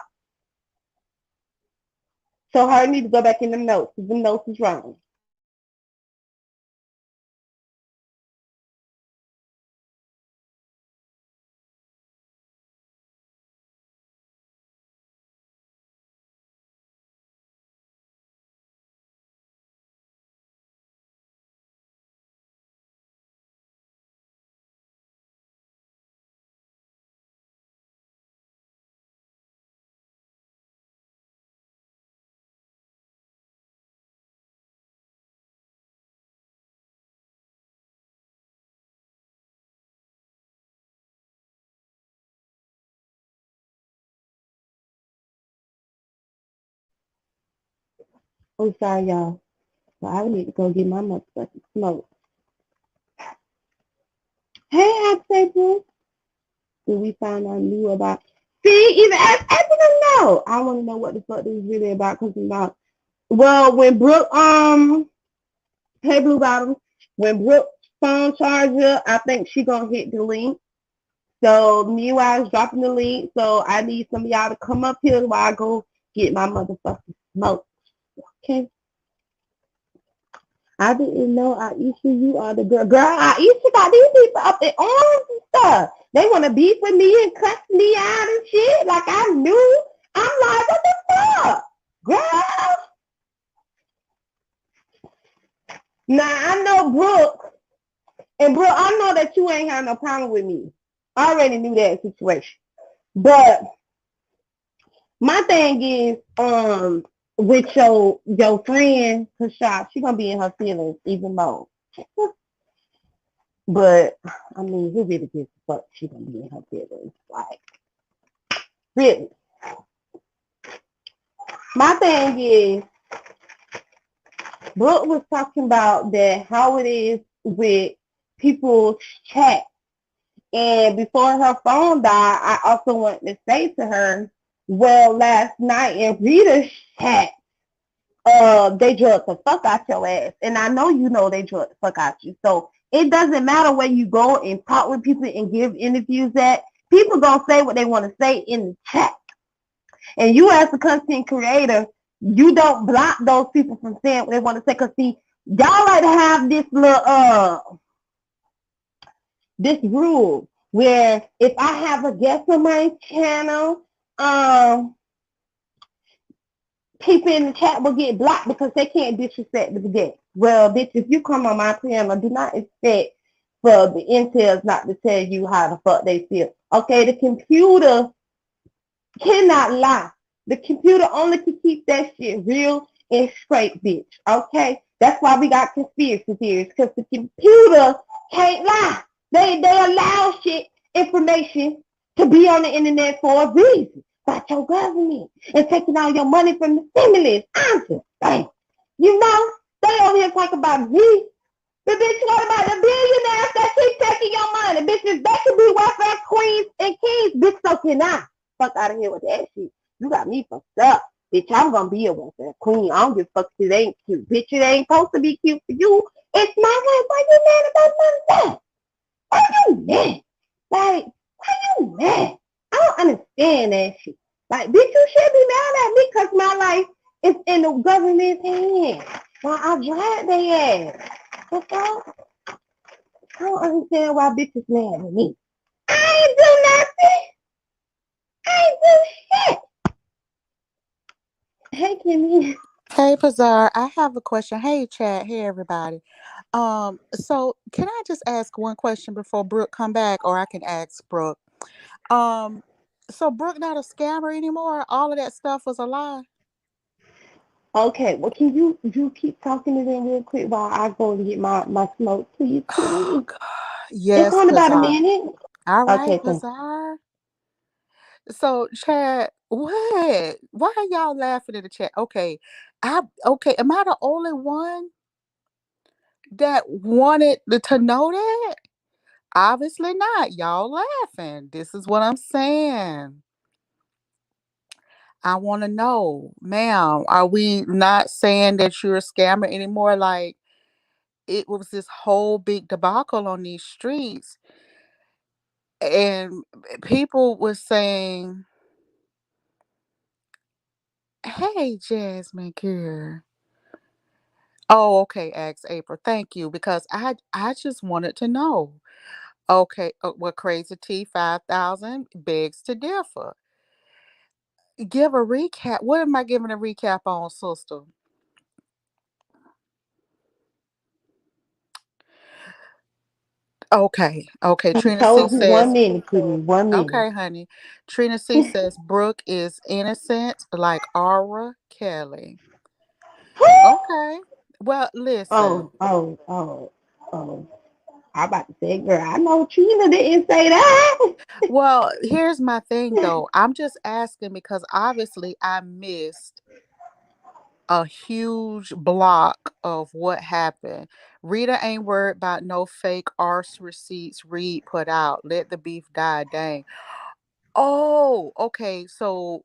So her need to go back in the notes because the notes is wrong. I'm sorry, y'all. So I need to go get my motherfucking smoke. Hey, Octavia. Did we find out new about? See, even I didn't know. I want to know what the fuck this is really about. Cause about, well, when Brooke hey Blue Bottom, when Brooke phone charger, I think she gonna hit the link. So meanwhile, dropping the link. So I need some of y'all to come up here while I go get my motherfucking smoke. Okay. I didn't know Aisha, you are the girl. Girl, Aisha got these people up in arms and stuff. They want to beef with me and cuss me out and shit. Like I knew. I'm like, what the fuck? Girl. Now I know Brooke. And Brooke, I know that you ain't had no problem with me. I already knew that situation. But my thing is, with your friend Kasha, she gonna be in her feelings even more. But I mean, who really gives a fuck? She gonna be in her feelings, like really. My thing is, Brooke was talking about that how it is with people's chat, and before her phone died, I also wanted to say to her, well, last night in Rita's chat, they drugged the fuck out your ass. And I know you know they drugged the fuck out you. So it doesn't matter where you go and talk with people and give interviews at. People gonna say what they want to say in the chat. And you as a content creator, you don't block those people from saying what they want to say. Cause see, y'all like to have this little this rule where if I have a guest on my channel, people in the chat will get blocked because they can't disrespect the guest. Well, bitch, if you come on my channel, do not expect for the intels not to tell you how the fuck they feel. Okay, the computer cannot lie. The computer only can keep that shit real and straight, bitch. Okay? That's why we got conspiracy theories, because the computer can't lie. They allow shit, information to be on the internet for a reason. About your government and taking all your money from the stimulus. I'm just saying. You know, they over here talk about me. But bitch, what about the billionaires that keep taking your money? Bitches, they could be welfare queens and kings. Bitch, so can I. Fuck out of here with that shit. You got me fucked up. Bitch, I'm gonna be a welfare queen. I don't give a fuck if it ain't cute. Bitch, it ain't supposed to be cute for you. It's my life. Why you mad about none of that? Why you mad? Like, why you mad? I don't understand that shit. Like, bitch, you should be mad at me because my life is in the government's hands. While I drag their ass. What the fuck? I don't understand why bitches mad at me. I ain't do nothing. I ain't do shit. Hey, Kimmy. Hey, Pazar, I have a question. Hey, chat. Hey, everybody. So can I just ask one question before Brooke come back, or I can ask Brooke? Um, so Brooke not a scammer anymore? All of that stuff was a lie? Okay, well, can you keep talking to them real quick while I go and get my smoke, please, Oh, Kimmy? God. It's Yes, on about a Pazar. minute. All right, Okay, thank Pazar. So, chat, what? Why are y'all laughing in the chat? Okay, okay. Am I the only one that wanted to know that? Obviously not. Y'all laughing. This is what I'm saying. I want to know, ma'am, are we not saying that you're a scammer anymore? Like, it was this whole big debacle on these streets, and people were saying, hey, Jasmine girl. Oh, okay, ask April. Thank you, because I just wanted to know. Okay, well, Crazy T 5,000 begs to differ. Give a recap. What am I giving a recap on, sister? Okay. you. He Trina C told you one says, minute, Kimmy, 1 minute. okay, honey. Trina C says Brooke is innocent like Aura Kelly. Okay. Well, listen. Oh. I about to say, girl, I know Trina didn't say that. Well, here's my thing though. I'm just asking because obviously I missed a huge block of what happened. Rita ain't worried about no fake arse receipts Reed put out. Let the beef die, dang. Oh, okay. So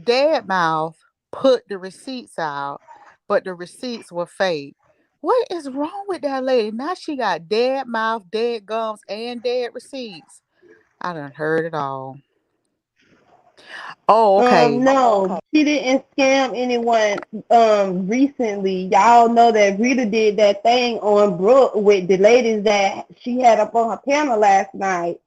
Dead Mouth put the receipts out, but the receipts were fake. What is wrong with that lady? Now she got dead mouth, dead gums, and dead receipts. I done heard it all. Oh, okay. No, she didn't scam anyone recently. Y'all know that Rita did that thing on Brooke with the ladies that she had up on her panel last night.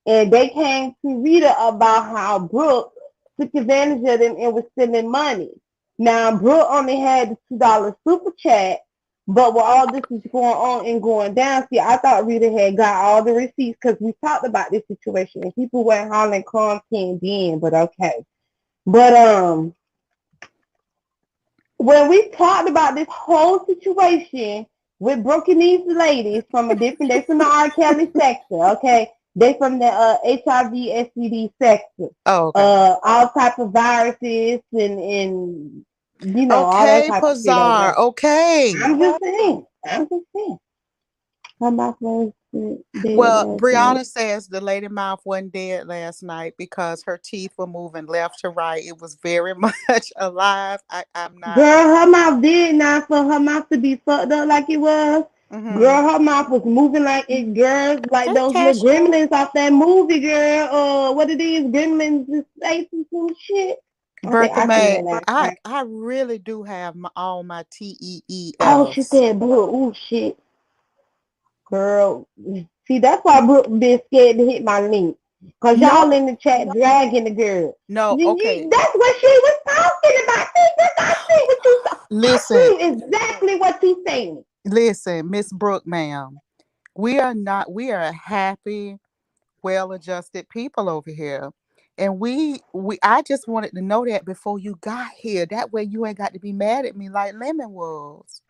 And they came to Rita about how Brooke took advantage of them and was sending money. Now Brooke only had the $2 super chat, but with all this is going on and going down, see, I thought Rita had got all the receipts because we talked about this situation and people went hollering crumbs can't be in, but okay. But when we talked about this whole situation with Brooke and these ladies from a different, they from the R. Kelly sector, okay? They from the HIV STD sector. Oh, okay. All type of viruses and all that Okay, type of shit over Pazar. there. Okay. I'm just saying. I'm just saying. Come back first dead Well, last night. Brianna says the lady mouth wasn't dead last night because her teeth were moving left to right. It was very much alive. I'm not. Girl, her mouth did not for her mouth to be fucked up like it was. Mm-hmm. Girl, her mouth was moving like it, girl, like Hey, those little Kesha. gremlins off that movie, girl. What it is, gremlins, the space and some shit. Okay, Bertha I seen May, it last I night. I really do have all my Oh, she TEEFs. said, bro, oh shit, girl. See, that's why Brooke been scared to hit my link. Cause y'all No, in the chat dragging the girl. no. Okay, That's what she was talking about. I see what you I listen, see exactly what you saying. listen, Miss Brooke, ma'am. We are not. We are happy, well-adjusted people over here, and we. I just wanted to know that before you got here. That way, you ain't got to be mad at me like Lemon was.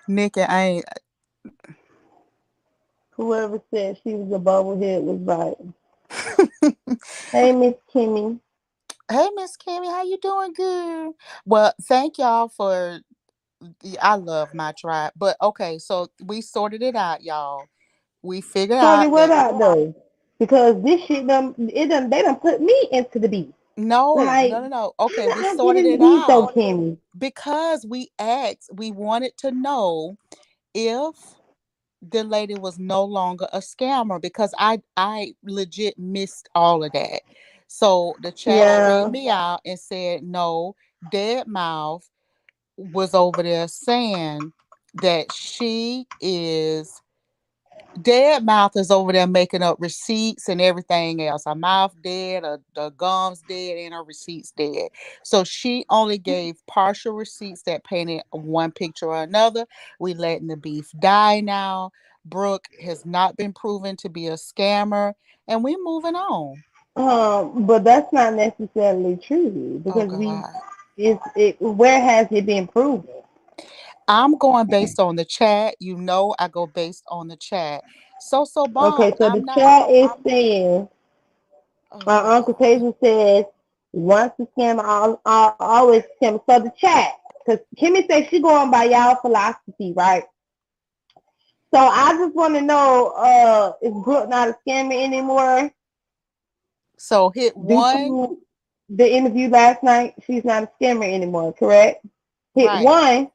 Nikki, I ain't. Whoever said she was a bubblehead was right. Hey, Miss Kimmy. Hey, Miss Kimmy, how you doing? Good. Well, thank y'all for. I love my tribe, but okay, so we sorted it out, y'all. We figured Sorry, out what that out though? Because this shit they done put me into the beef. no, Like, no, no, no. how Okay, did we I get sorted in the it beef though, out Kimmy? because we wanted to know if the lady was no longer a scammer because I legit missed all of that. So the chat straightened Yeah. me out and said no, Dead Mouth was over there saying that she is Dead mouth is over there making up receipts and everything else. Her mouth dead, her gums dead, and her receipts dead. So she only gave partial receipts that painted one picture or another. We letting the beef die now. Brooke has not been proven to be a scammer, and we moving on. But that's not necessarily true Oh because God. where has it been proven? I'm going based on the chat. You know I go based on the chat. So Bob, Okay, so the I'm not. chat is saying, Oh my Uncle God. Tasia says, once the scammer, always scammer. So the chat, because Kimmy says she going by y'all philosophy, right? So I just want to know, is Brooke not a scammer anymore? So hit Due one, to the interview last night, she's not a scammer anymore, correct? Hit right. one,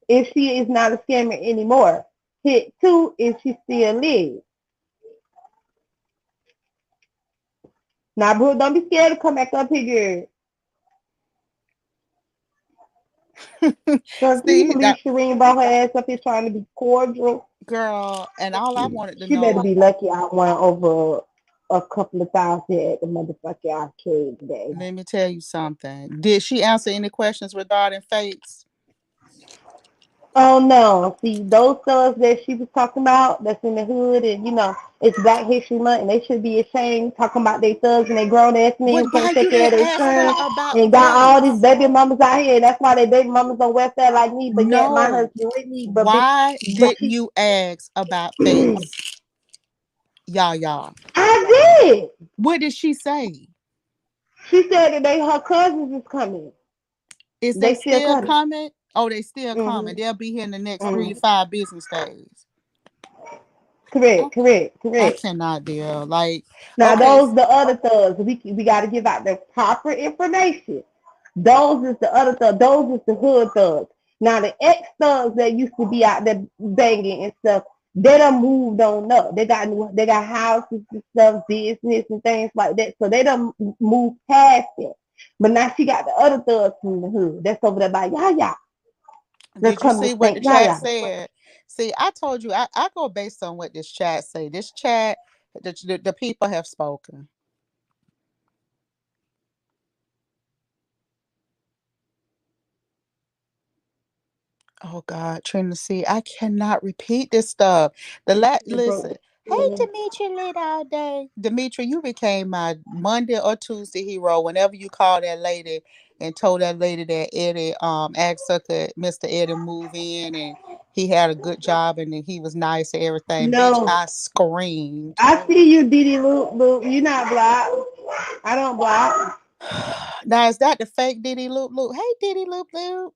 if she is not a scammer anymore. Hit two, if she still lives. Now, Brooke, don't be scared to come back up here. Because can you See believe that Shireen brought her ass up here trying to be cordial? girl, and all I wanted to She better know, be lucky I won over a couple of thousand at the motherfucking arcade today. let me tell you something. Did she answer any questions regarding fates? Oh no, see those thugs that she was talking about that's in the hood and it's Black History Month and they should be ashamed talking about they thugs and they grown ass men But who can't why take you care of didn't their ask her son about and got all these fates? baby mamas out here. That's why they baby mamas on welfare like me, but yet my No. husband with me. But bitch, Why but didn't you ask about fates? Y'all. I did. What did she say? She said that her cousins is coming. Is they They still still coming. coming? Oh, they still coming. Mhm. They'll be here in the next 3 to 5 business days. I, Correct, correct, I correct. cannot deal. Like, Now okay, those the other thugs. We got to give out the proper information. Those is the other thugs. Those is the hood thugs. Now the ex thugs that used to be out there banging and stuff, they done moved on up. They got houses and stuff, business and things like that. So they done moved past it. But now she got the other thugs from the hood. That's over there by Yaya. That's did you coming see to what the St. chat Yaya. said? See, I told you I go based on what this chat say. This chat, the people have spoken. Oh God, Trinity, I cannot repeat this stuff. They broke Listen, hey the Demetri, late all day. Dimitri, you became my Monday or Tuesday hero whenever you called that lady and told that lady that Eddie asked her could Mr. Eddie move in and he had a good job and he was nice and everything. Bitch, no. I screamed. I see you, Diddy Loop Loop. You not blocked. I don't block. Now is that the fake Diddy Loop Loop? Hey Diddy Loop Loop.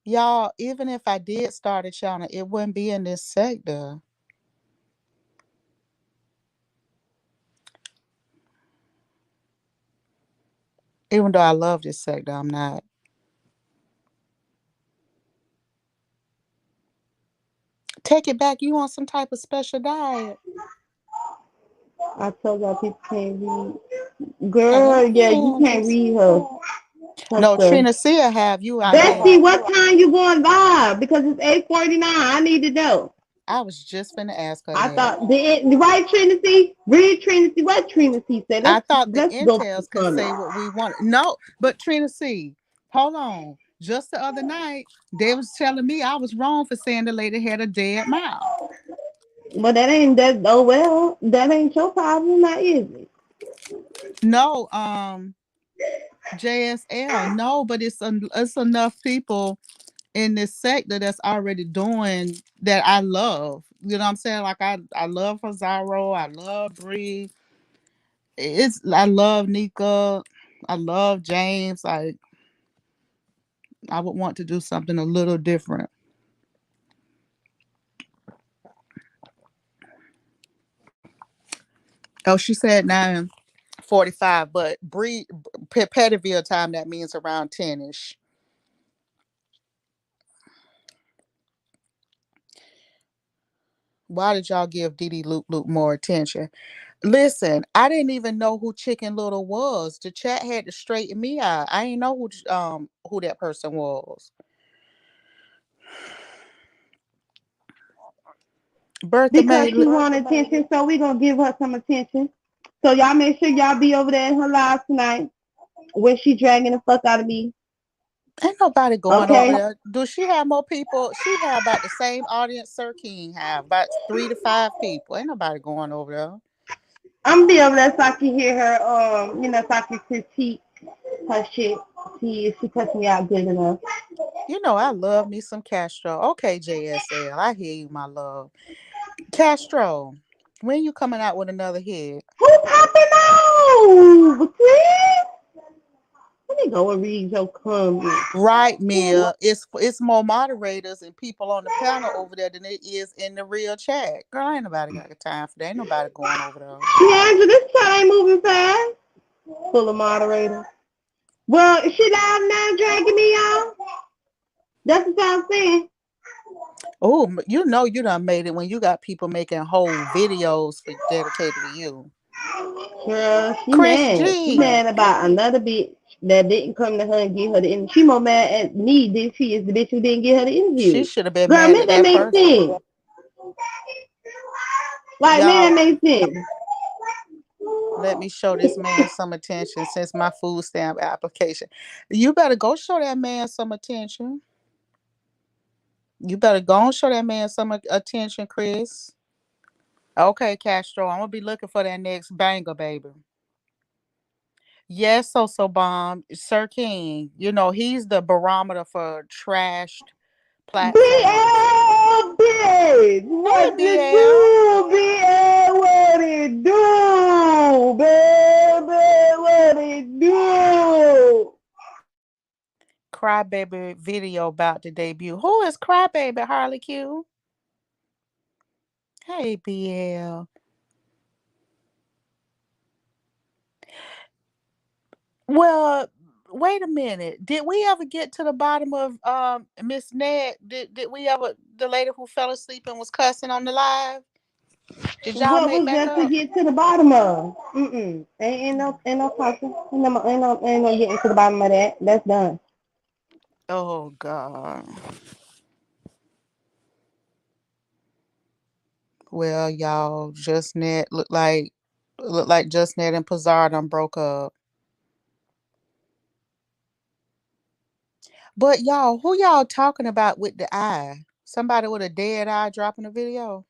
Y'all, even if I did start a channel, it wouldn't be in this sector. Even though I love this sector, I'm not. Take it back. You on some type of special diet. I told y'all people can't read. Girl, yeah, you Oh. can't read her No, stuff. Trina Sia have you out here. Bessie, what time you going live? Because it's 8:49. I need to know. I was just finna ask her I that. thought the right Trinity, read Trinity. What Trinity said? I Let's thought the let's go to the intels could say comment. what we wanted. No, but Trina C, hold on. Just the other night, they was telling me I was wrong for saying the lady had a dead mouth. Well, that ain't that. Oh well, that ain't your problem, now is it? No, JSL. No, but it's enough people in this sector that's already doing that I love. You know what I'm saying? Like I love Hazaro, I love Bree. I love Nika, I love James. I would want to do something a little different. Oh, she said 9:45, but Bree Pettiville time that means around 10ish. Why did y'all give Didi Loop Loop more attention? Listen, I didn't even know who Chicken Little was. The chat had to straighten me out. I didn't know who that person was. Bertha Because May, she want attention, so we gonna give her some attention. So y'all make sure y'all be over there in her live tonight, where she dragging the fuck out of me. ain't nobody going over Okay, there. Do she have more people? She have about the same audience Sir King have, about 3 to 5 people. Ain't nobody going over there. I'm gonna be over there so I can hear her. So I can critique her shit. See if she cuts me out good enough. You know, I love me some Castro. Okay, JSL, I hear you, my love. Castro, when you coming out with another hit? Who popping off? Chris? Let me go and read your comments. Right, Mia. It's more moderators and people on the panel over there than it is in the real chat. Girl, ain't nobody got the time for that. Ain't nobody going over there. Yeah, this chat ain't moving fast. Full of moderators. Well, is she live now dragging me out? That's what I'm saying. Oh, you know you done made it when you got people making whole videos for dedicated to you. Girl, she Chris mad. She G. mad about another bitch that didn't come to her and give her the interview. She more mad at me than she is the bitch who didn't get her the She interview. should have been Girl, mad at make that that make person. sense. Like, make that Y'all, make sense. let me show this man some attention since my food stamp application. You better go show that man some attention. You better go and show that man some attention, Chris. Okay, Castro, I'm gonna be looking for that next banger, baby. Yes, so bomb, Sir King. You know he's the barometer for trashed platforms. BL, bitch. Hey, What it BL. do, BL? What it do, baby? What it do? Crybaby video about to debut. Who is Crybaby? Harley Q. Hey, BL. Well, wait a minute. Did we ever get to the bottom of Miss Ned? Did we ever, the lady who fell asleep and was cussing on the live? Did y'all What make was back there to up? get to the bottom of? Ain't no talking. Ain't no getting to the bottom of that. That's done. Oh God. Well, y'all, JustNet look like JustNet and Pizarro done broke up. But y'all, who y'all talking about with the eye? Somebody with a dead eye dropping a video?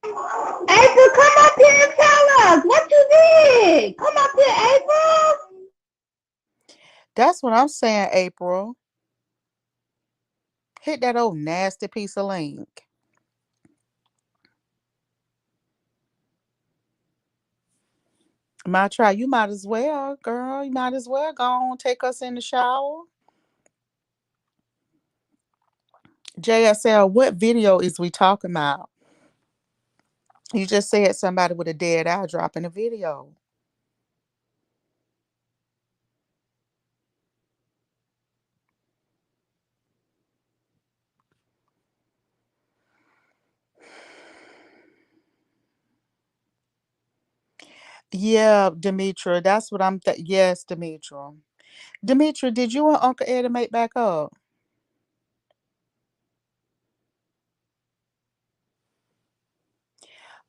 April, come up here and tell us what you did. Come up here, April. That's what I'm saying, April. Hit that old nasty piece of link. My try, you might as well, girl. You might as well go on, take us in the shower. JSL, what video is we talking about? You just said somebody with a dead eye dropping a video. Yeah, Demetra, that's what I'm. Yes, Demetra. Demetra, did you and Uncle Eddie make back up?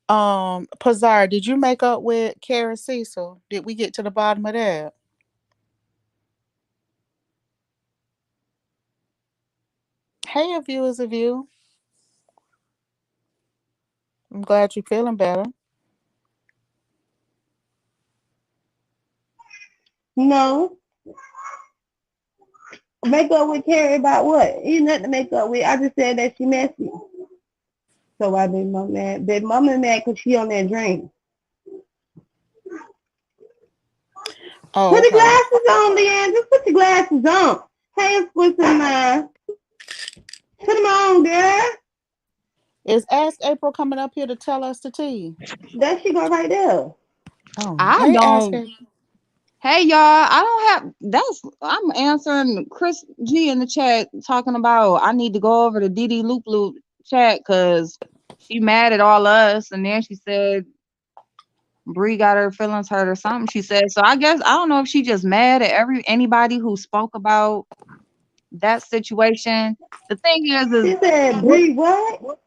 Pazar, did you make up with Kara Cecil? Did we get to the bottom of that? Hey, a view is a view. I'm glad you're feeling better. No. Make up with Carrie about what? Ain't nothing to make up with. I just said that she messy. So I been mom mad. Baby mama mad because she on that drink. Oh, Put the okay. glasses on, Leanne. Just put the glasses on. Hey, it's with mine. Put them on, girl. Is Ask April coming up here to tell us the tea? There she go right there. Oh, I hey, Ask don't. April. Hey y'all, I don't have. That's I'm answering Chris G in the chat talking about I need to go over to Didi Loop Loop chat because she mad at all us, and then she said Bree got her feelings hurt or something, she said. So I guess I don't know if she just mad at anybody who spoke about that situation. The thing is She said, Bree, what?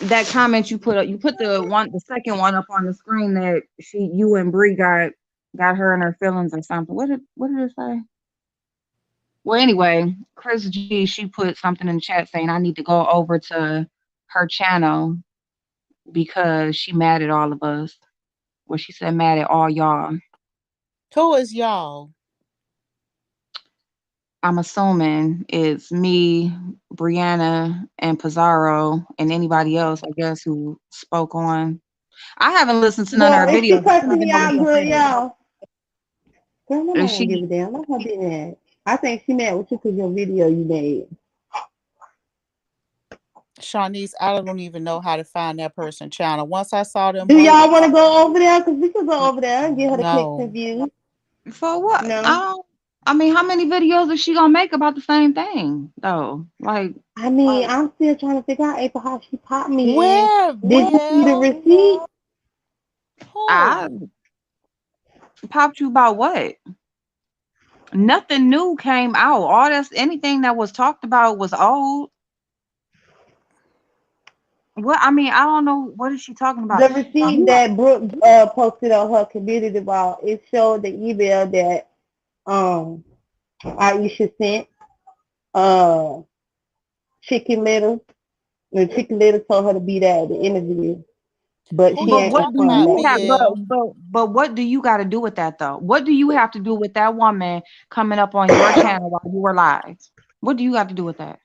that comment you put up, you put the second one up on the screen that you and Bree got her in her feelings or something. What did it say? Well, anyway, Chris G, she put something in the chat saying I need to go over to her channel because she mad at all of us. Well, she said mad at all y'all. Who is y'all? I'm assuming it's me, Brianna, and Pizarro, and anybody else, I guess, who spoke on. I haven't listened to none of Well, her if she videos. cussing me out, good, y'all. Girl, nobody And don't give a damn. Let her be mad. I think she mad with you because your video you made. Shawnice, I don't even know how to find that person channel. Once I saw them Do y'all both, want to go over there? Because we could go over there and get her the clicks no. and views. for what? No. I mean, how many videos is she gonna make about the same thing, though? Like, I mean, I'm still trying to figure out, April, how she popped me in. Where? Did you see the receipt? Who? I popped you about what? Nothing new came out. Anything that was talked about was old. What? I mean, I don't know. What is she talking about? The receipt that Brooke posted on her community wall, it showed the email that Aisha sent Chicken Little. And Chicken Little told her to be there at the interview, but Who she you But ain't what do talking confirmed about, you that. have? BL? But what do you got to do with that though? What do you have to do with that woman coming up on your channel while you were live? What do you got to do with that?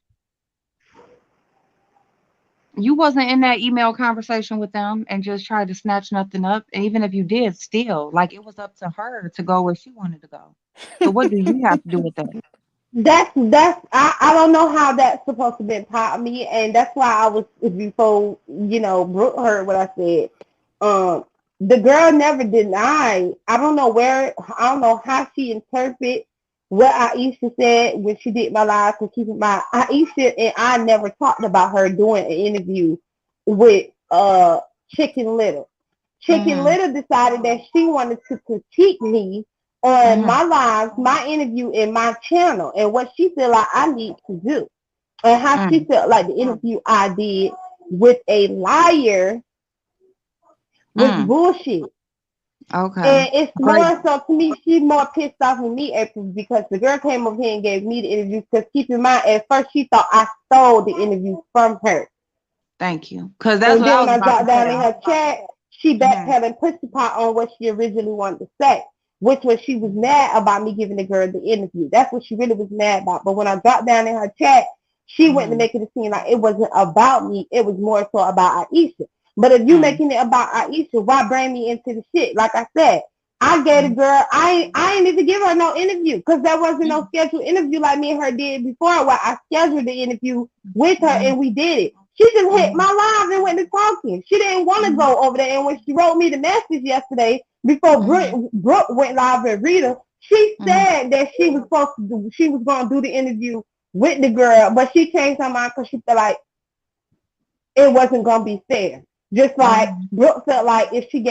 You wasn't in that email conversation with them and just tried to snatch nothing up. And even if you did, still, like it was up to her to go where she wanted to go. So what do you have to do with that? I don't know how that's supposed to be taught me, and that's why I was before Brooke heard what I said. The girl never denied. I don't know how she interpret what Aisha said when she did my live. And keep in mind, Aisha and I never talked about her doing an interview with Chicken Little. Chicken Little decided that she wanted to critique me on my lives, my interview, and my channel, and what she felt like I need to do, and how she felt like the interview I did with a liar was bullshit. Okay. And it's more so to me, she's more pissed off with me, April, because the girl came over here and gave me the interview. Because keep in mind, at first she thought I stole the interview from her. Thank you. Because that's And what I then was when I about got to down say. in her chat, she backpedaled pushed the pot on what she originally wanted to say, which was she was mad about me giving the girl the interview. That's what she really was mad about. But when I got down in her chat, she went to make it seem like it wasn't about me. It was more so about Aisha. But if you making it about Aisha, why bring me into the shit? Like I said, I gave the girl, I ain't even give her no interview because there wasn't no scheduled interview like me and her did before where I scheduled the interview with her and we did it. She just hit my live and went to talking. She didn't want to go over there. And when she wrote me the message yesterday before Brooke went live with Rita, she said that she was going to do the interview with the girl, but she changed her mind because she felt like it wasn't going to be fair. Just like Brooke felt like if she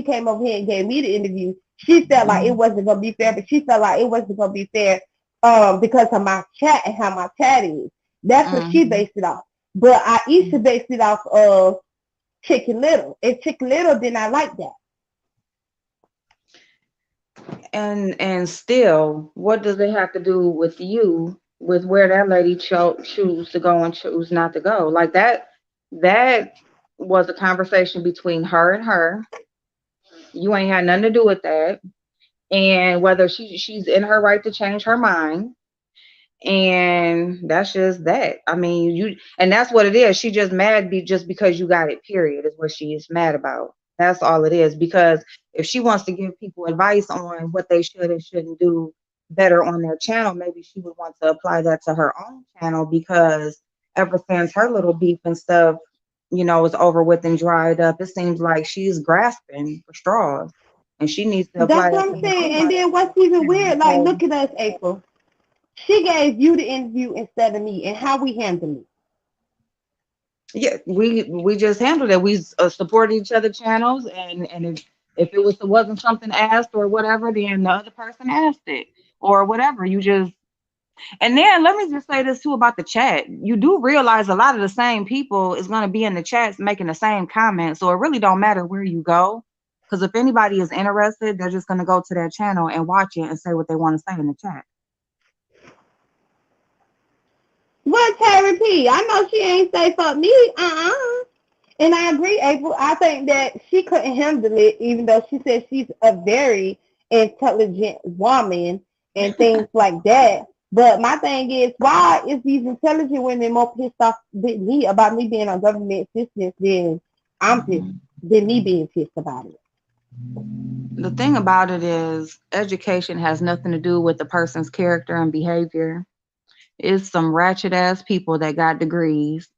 came over here and gave me the interview, she felt like it wasn't going to be fair, but she felt like it wasn't going to be fair because of my chat and how my chat is. That's what she based it off. But Aisha based it off of Chicken Little, and Chicken Little did not like that. And still, what does it have to do with you, with where that lady choose to go and choose not to go? Like that was a conversation between her and her. You ain't had nothing to do with that. And whether she's in her right to change her mind. And that's just that. I mean, and that's what it is. She just mad just because you got it, period, is what she is mad about. That's all it is. Because if she wants to give people advice on what they should and shouldn't do better on their channel, maybe she would want to apply that to her own channel, because ever since her little beef and stuff, is over with and dried up, it seems like she's grasping for straws. And she needs to apply That's that what to I'm her saying. own And then what's even weird, like, channel. look at us, April. She gave you the interview instead of me, and how we handle it. Yeah, we just handled it. We supported each other channels, and if it wasn't something asked or whatever, then the other person asked it or whatever. You just and then let me just say this too about the chat. You do realize a lot of the same people is going to be in the chats making the same comments, so it really don't matter where you go, because if anybody is interested, they're just going to go to that channel and watch it and say what they want to say in the chat. What Terry P? I know she ain't say fuck me. And I agree, April. I think that she couldn't handle it, even though she said she's a very intelligent woman and things like that. But my thing is, why is these intelligent women more pissed off with me about me being on government assistance than than me being pissed about it? The thing about it is, education has nothing to do with the person's character and behavior. It's some ratchet ass people that got degrees,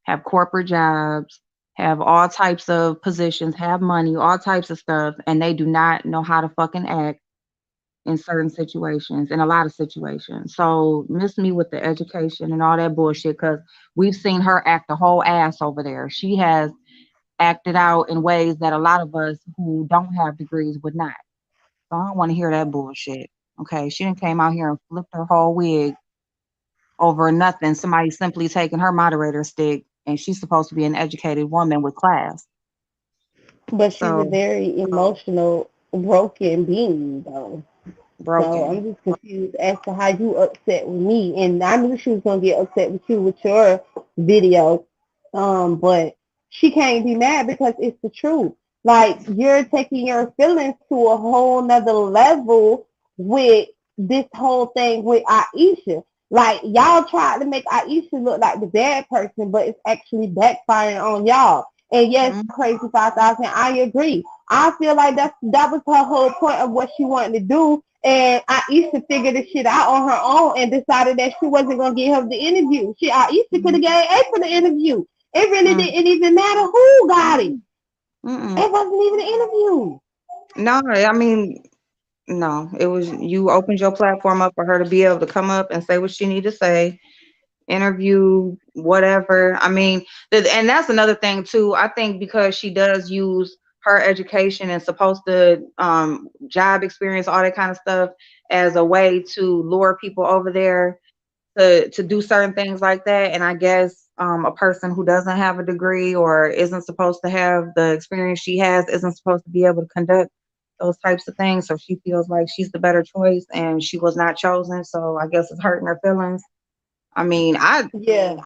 have corporate jobs, have all types of positions, have money, all types of stuff, and they do not know how to fucking act in certain situations, in a lot of situations. So miss me with the education and all that bullshit, because we've seen her act the whole ass over there. She has acted out in ways that a lot of us who don't have degrees would not. So I don't want to hear that bullshit. Okay, she done came out here and flipped her whole wig over nothing. Somebody simply taking her moderator stick, and she's supposed to be an educated woman with class. But she's a So very emotional, broken being, though. So I'm broken. just confused as to how you upset with me. And I knew she was gonna get upset with you with your video. But she can't be mad because it's the truth. Like you're taking your feelings to a whole nother level with this whole thing with Aisha. Like y'all tried to make Aisha look like the bad person, but it's actually backfiring on y'all. And yes, Mhm. crazy 5,000. I agree. I feel like that was her whole point of what she wanted to do, and Aisha figured the shit out on her own and decided that she wasn't gonna give her the interview. Aisha could have gave April the interview. It really Mm. didn't even matter who got it. Mm-mm. It wasn't even an interview. No, I mean, no. It was, you opened your platform up for her to be able to come up and say what she needed to say, interview, whatever. I mean, and that's another thing too. I think because she does use her education and supposed to job experience, all that kind of stuff, as a way to lure people over there to do certain things like that. And I guess a person who doesn't have a degree or isn't supposed to have the experience she has isn't supposed to be able to conduct those types of things. So she feels like she's the better choice and she was not chosen. So I guess it's hurting her feelings. I mean, Yeah.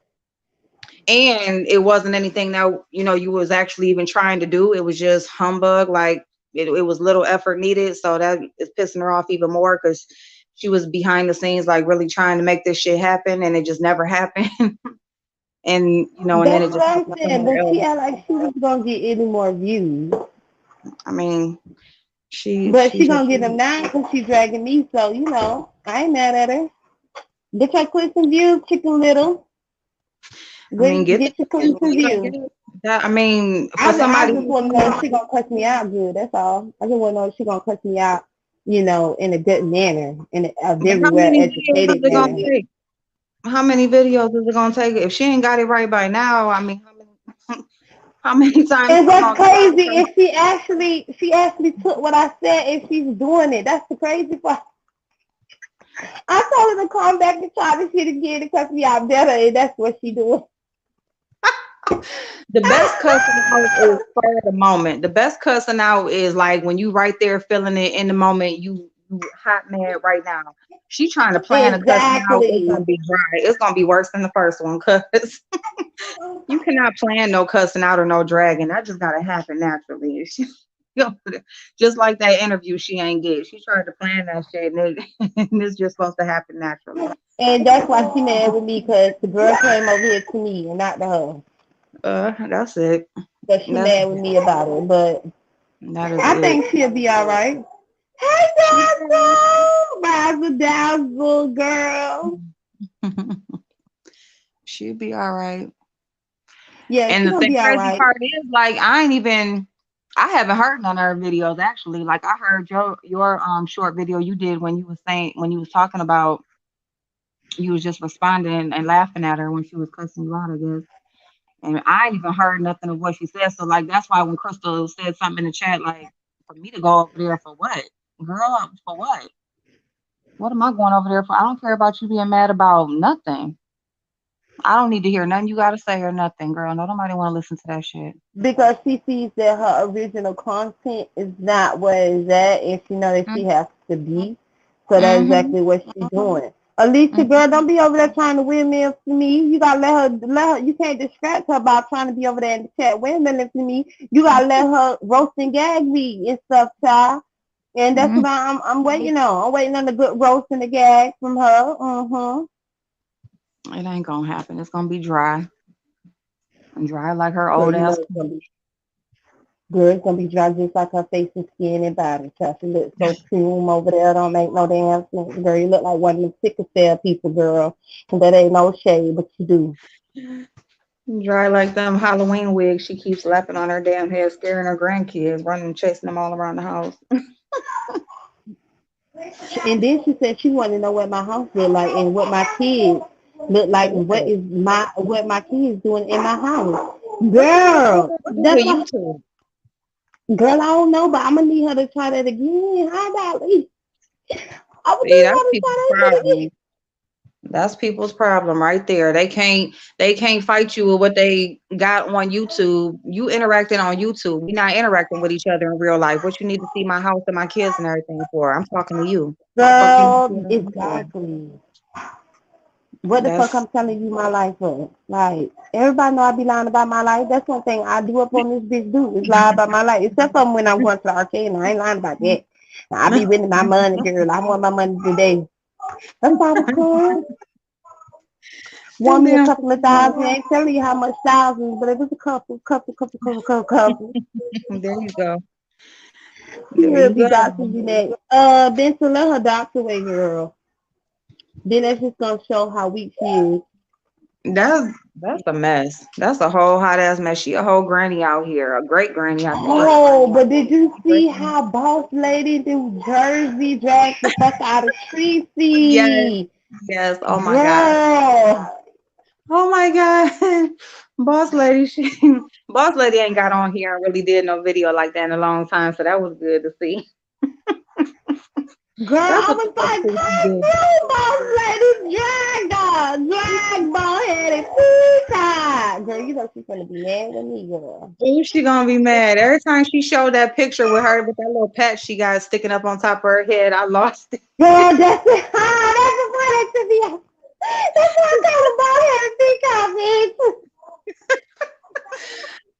and it wasn't anything that you was actually even trying to do. It was just humbug. Like it was little effort needed. So that is pissing her off even more, because she was behind the scenes, like really trying to make this shit happen, and it just never happened. And and then That's it what just I'm happened saying. somewhere But she else. act like she was gonna get any more views. I mean, But she she just, gonna get them now because she dragging me. So, I ain't mad at her. Get your clicks and views, Chicken Little. I mean, get Get your the clicks and I views. guess. That, I mean, for I somebody just want to know if she gonna cuss me out good. That's all. I just want to know if she gonna cuss me out, in a good manner, in a but very how well many videos is educated it gonna manner. take? How many videos is it gonna take? If she ain't got it right by now, I mean, how many times And is it what's gonna crazy take? is she actually took what I said and she's doing it. That's the crazy part. I told her to come back and try this shit again to cuss me out better, and that's what she doing. The best cussing out is for the moment. The best cussing out is like when you right there feeling it in the moment. You hot mad right now. She trying to plan a cussing out. It's Exactly. gonna be dry. It's gonna be worse than the first one, cause you cannot plan no cussing out or no dragging. That just gotta happen naturally. Just like that interview she ain't get. She tried to plan that shit, and it's just supposed to happen naturally. And that's why she mad with me because the girl came over here to me and not to her. That's it. But she That's mad with me about it. But that is I it. think she'll be all right. Hey, Dazzle! Razzle Dazzle, girl. She'll be all right. Yeah, And she the gonna thing be all crazy right. part is, like, I haven't heard none of her videos actually. Like, I heard your short video you did when you was talking about, you was just responding and laughing at her when she was cussing you out, I guess. And I ain't even heard nothing of what she said. So like that's why when Crystal said something in the chat, like for me to go over there for what? Girl, for what? What am I going over there for? I don't care about you being mad about nothing. I don't need to hear nothing you gotta say or nothing, girl. No, nobody wanna listen to that shit. Because she sees that her original content is not where it's at, and she knows that she has to be. So that's Mm-hmm. exactly what she's doing. Alicia, girl, don't be over there trying to windmill for me. You gotta let her. You can't distract her by trying to be over there in the chat windmilling for me. You gotta let her roast and gag me and stuff, child. And that's what I'm waiting on. I'm waiting on the good roast and the gag from her. It ain't gonna happen. It's gonna be dry. And dry like her So old you know ass. it's gonna be good. It's gonna be dry just like her face and skin and body. Child, she looks so pure over there. Don't make no damn sense, girl. You look like one of them sickle cell people, girl. And that ain't no shade, but you do. Dry like them Halloween wigs she keeps slapping on her damn head, scaring her grandkids, running, chasing them all around the house. And then she said she wanted to know what my house look like and what my kids look like and what my kids doing in my house. Girl, that's what, YouTube. girl, I don't know, but I'm gonna need her to try that again. Hi, Dolly. I would See, need that's her to people's try that problem. again. That's people's problem right there. They can't fight you with what they got on YouTube. You interacting on YouTube. We're not interacting with each other in real life. What you need to see my house and my kids and everything for? I'm talking to you. Fuck you Girl, doing that for? exactly. What the fuck That's I'm telling you my life for? Like, everybody know I be lying about my life. That's one thing I do up on this bitch do is lie about my life. Except for when I'm going to the arcade and I ain't lying about that. I be winning my money, girl. I want my money today. That's all I'm saying. Want me a damn. couple of thousand. I ain't telling you how much thousands, but it was a couple. There you go. She There will you be go. doxing next. Benson, let her dox away, girl. Then that's just gonna show how weak she is. That's a mess. That's a whole hot ass mess. She a whole granny out here, a great granny. I think. Oh, but did you Great see granny. how Boss Lady New Jersey dragged the fuck out of Yes, Tracy? yes. Oh my god. Girl. Oh my god. Boss lady, boss lady ain't got on here and really did no video like that in a long time, so that was good to see. Girl, That's I what was the fuck like, Tracy I did. knew Boss Lady drag ball-headed peacock. Girl, you know she's gonna be mad with me, girl. Ooh, she gonna be mad every time she showed that picture with her with that little patch she got sticking up on top of her head. I lost it. Girl, that's it. That's the one that should be. That's why I call her ball-headed peacock, bitch.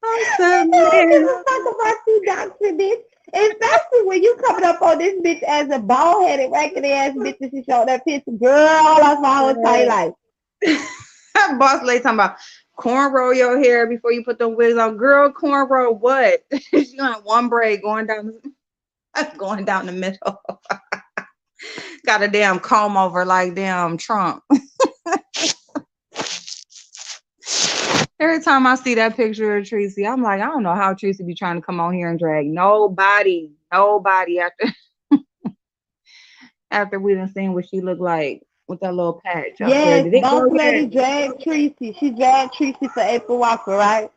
I'm I so don't give mad. a fuck about you, Dr. Bitch. Especially when you coming up on this bitch as a bald-headed, raggedy ass bitch and she showed that picture. Girl, that's my whole entire life. Boss lady talking about cornrow your hair before you put the wigs on. Girl, cornrow what? She got one braid going down the middle. Got a damn comb over like damn Trump. Every time I see that picture of Tracy, I'm like, I don't know how Tracy be trying to come on here and drag nobody after we done seen what she looked like with that little patch. I said, Yes, did it boss go yet? lady dragged Tracy. She dragged Tracy for April Walker, right?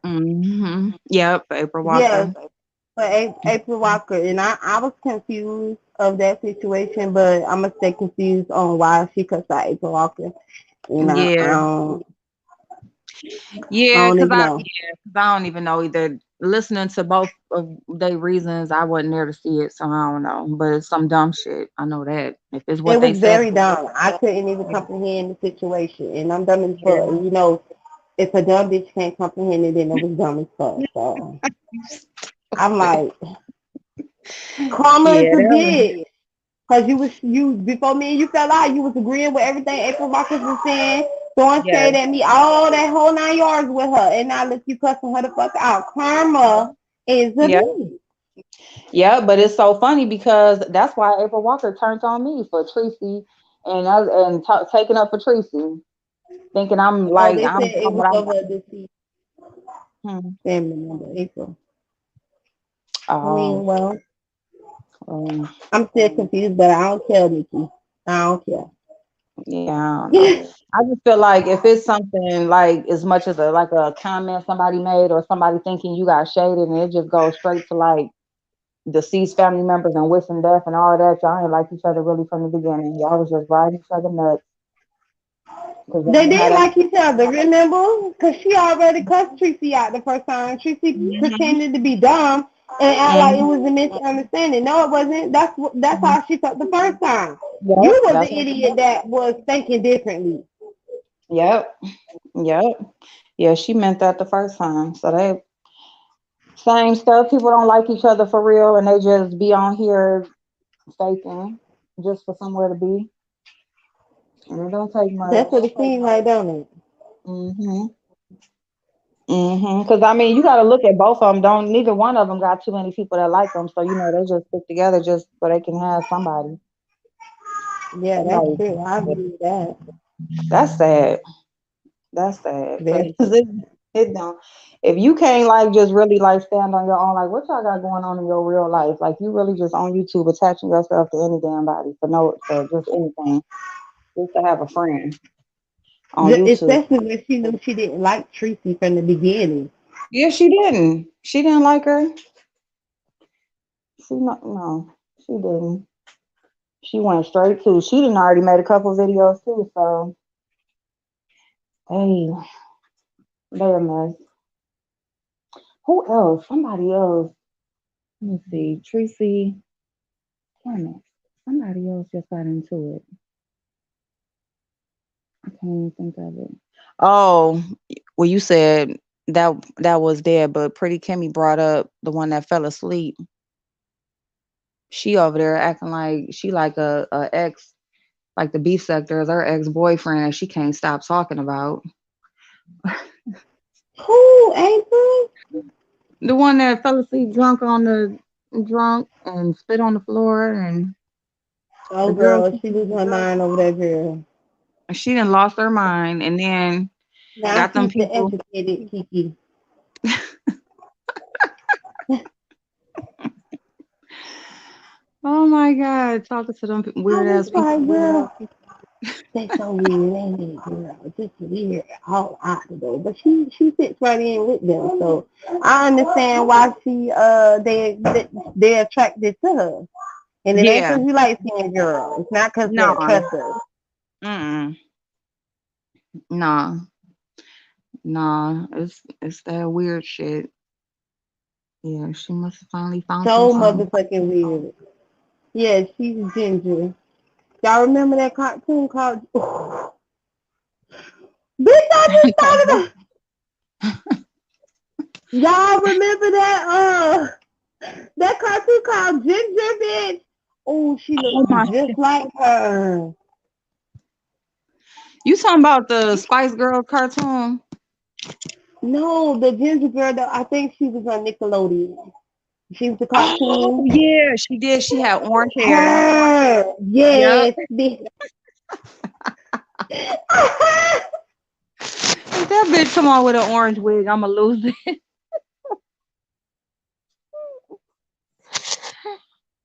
Mm-hmm. Yep, April Yes, Walker. for April Walker. And I was confused of that situation, but I'm going to stay confused on why she cussed out April Walker. You know, Yeah. I don't even know. 'Cause I don't even know either. Listening to both of their reasons, I wasn't there to see it, so I don't know. But it's some dumb shit. I know that. If it's what It they was said. very dumb. I couldn't even comprehend the situation, and I'm dumb as Yeah. fuck. And you know, if a dumb bitch can't comprehend it, then it was dumb as fuck. So I'm like, karma Yeah, is a that was. bitch. Cause you before me and you fell out, you was agreeing with everything April Marcus was saying, throwing Yeah. shade at me, all that whole 9 yards with her, and now look you cussing her the fuck out. Karma is a Yeah. bitch. Yeah, but it's so funny because that's why April Walker turned on me for Tracy and taking up for Tracy, thinking I'm Oh, like they said I'm it was what I'm. over a deceased family member, April. I Oh, mean, well, um, I'm still confused, but I don't care, Nikki. I don't care. Yeah, I don't know. I just feel like if it's something like as much as a comment somebody made or somebody thinking you got shaded and it just goes straight to like deceased family members and wishing death and all that, y'all ain't like each other really from the beginning. Y'all was just riding each other nuts because They y'all ain't had did that. like each other, remember? Because she already cussed Tracy out the first time. Tracy Mhm, pretended to be dumb and act like it mhm, was a misunderstanding. No, it wasn't. That's mhm. how she felt the first time. Yep, You was that's the what. idiot that was thinking differently. Yep, yep. Yeah, she meant that the first time. So they same stuff. People don't like each other for real, and they just be on here faking just for somewhere to be. And it don't take much. That's what it seems like, don't it? Mhm. Because I mean, you got to look at both of them. Don't neither one of them got too many people that like them, so they just stick together just so they can have somebody. Yeah, that's Like true. I believe that. that's sad. That's sad because Very true. it don't. If you can't like just really like stand on your own, like what y'all got going on in your real life, like you really just on YouTube attaching yourself to any damn body for just anything, just to have a friend on YouTube. Especially when she knew she didn't like Tracy from the beginning. Yeah, she didn't. She didn't like her. She not no, she didn't. She went straight to. She didn't already made a couple videos too. So hey, they a mess. Who else? Somebody else. Let me see. Tracy. Damn it. Somebody else just got into it. I can't even think of it. Oh, well, you said that was there, but Pretty Kimmy brought up the one that fell asleep. She over there acting like she like a ex, like the B sector is her ex boyfriend, and she can't stop talking about Who, April? the one that fell asleep drunk and spit on the floor, and the Oh, girl girl, she losing her mind over that girl. she done lost her mind, and then Now got them she's the people. educated Kiki. Oh my God, talking to them I weird was ass people. like, girl, that's so weird, ain't it, girl? Just weird all out the door. But she fits right in with them. So I understand why they attracted to her. And it ain't Yeah, because you like seeing girl. It's not because no, they trust her. mm, nah, nah, it's that weird shit. Yeah, she must have finally found So something. motherfucking weird. Yeah, she's ginger. Y'all remember that cartoon called Bitch, I just thought of it. Y'all remember that cartoon called Ginger Bitch? Oh, she Oh looks my! just like her. You talking about the Spice Girls cartoon? No, the ginger girl though, I think she was on Nickelodeon. She was the Oh cartoon. yeah, she did. She had orange hair. Her. Yep. Yes, bitch. If that bitch come on with an orange wig, I'ma lose it.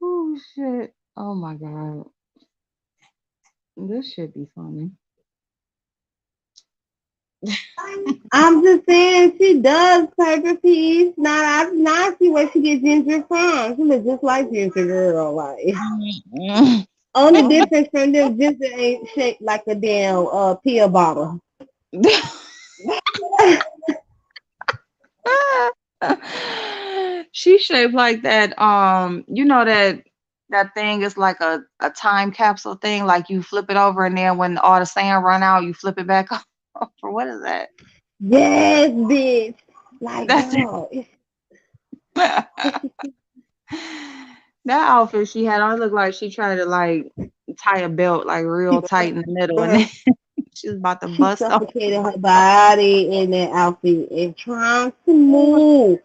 Oh shit. Oh my God. This should be funny. I'm just saying she does paper piece. Now I see where she gets ginger from. She looks just like ginger girl, like. Mm-mm. Only difference from them, ginger ain't shaped like a damn pill bottle. She shaped like that. You know that thing is like a time capsule thing. Like you flip it over, and then when all the sand run out, you flip it back over. What is that? Yes, bitch. Like, That's it. girl, it's That outfit she had on looked like she tried to like tie a belt like real tight in the middle, and then girl. she was about to She bust off. suffocated her body in that outfit and trying to move.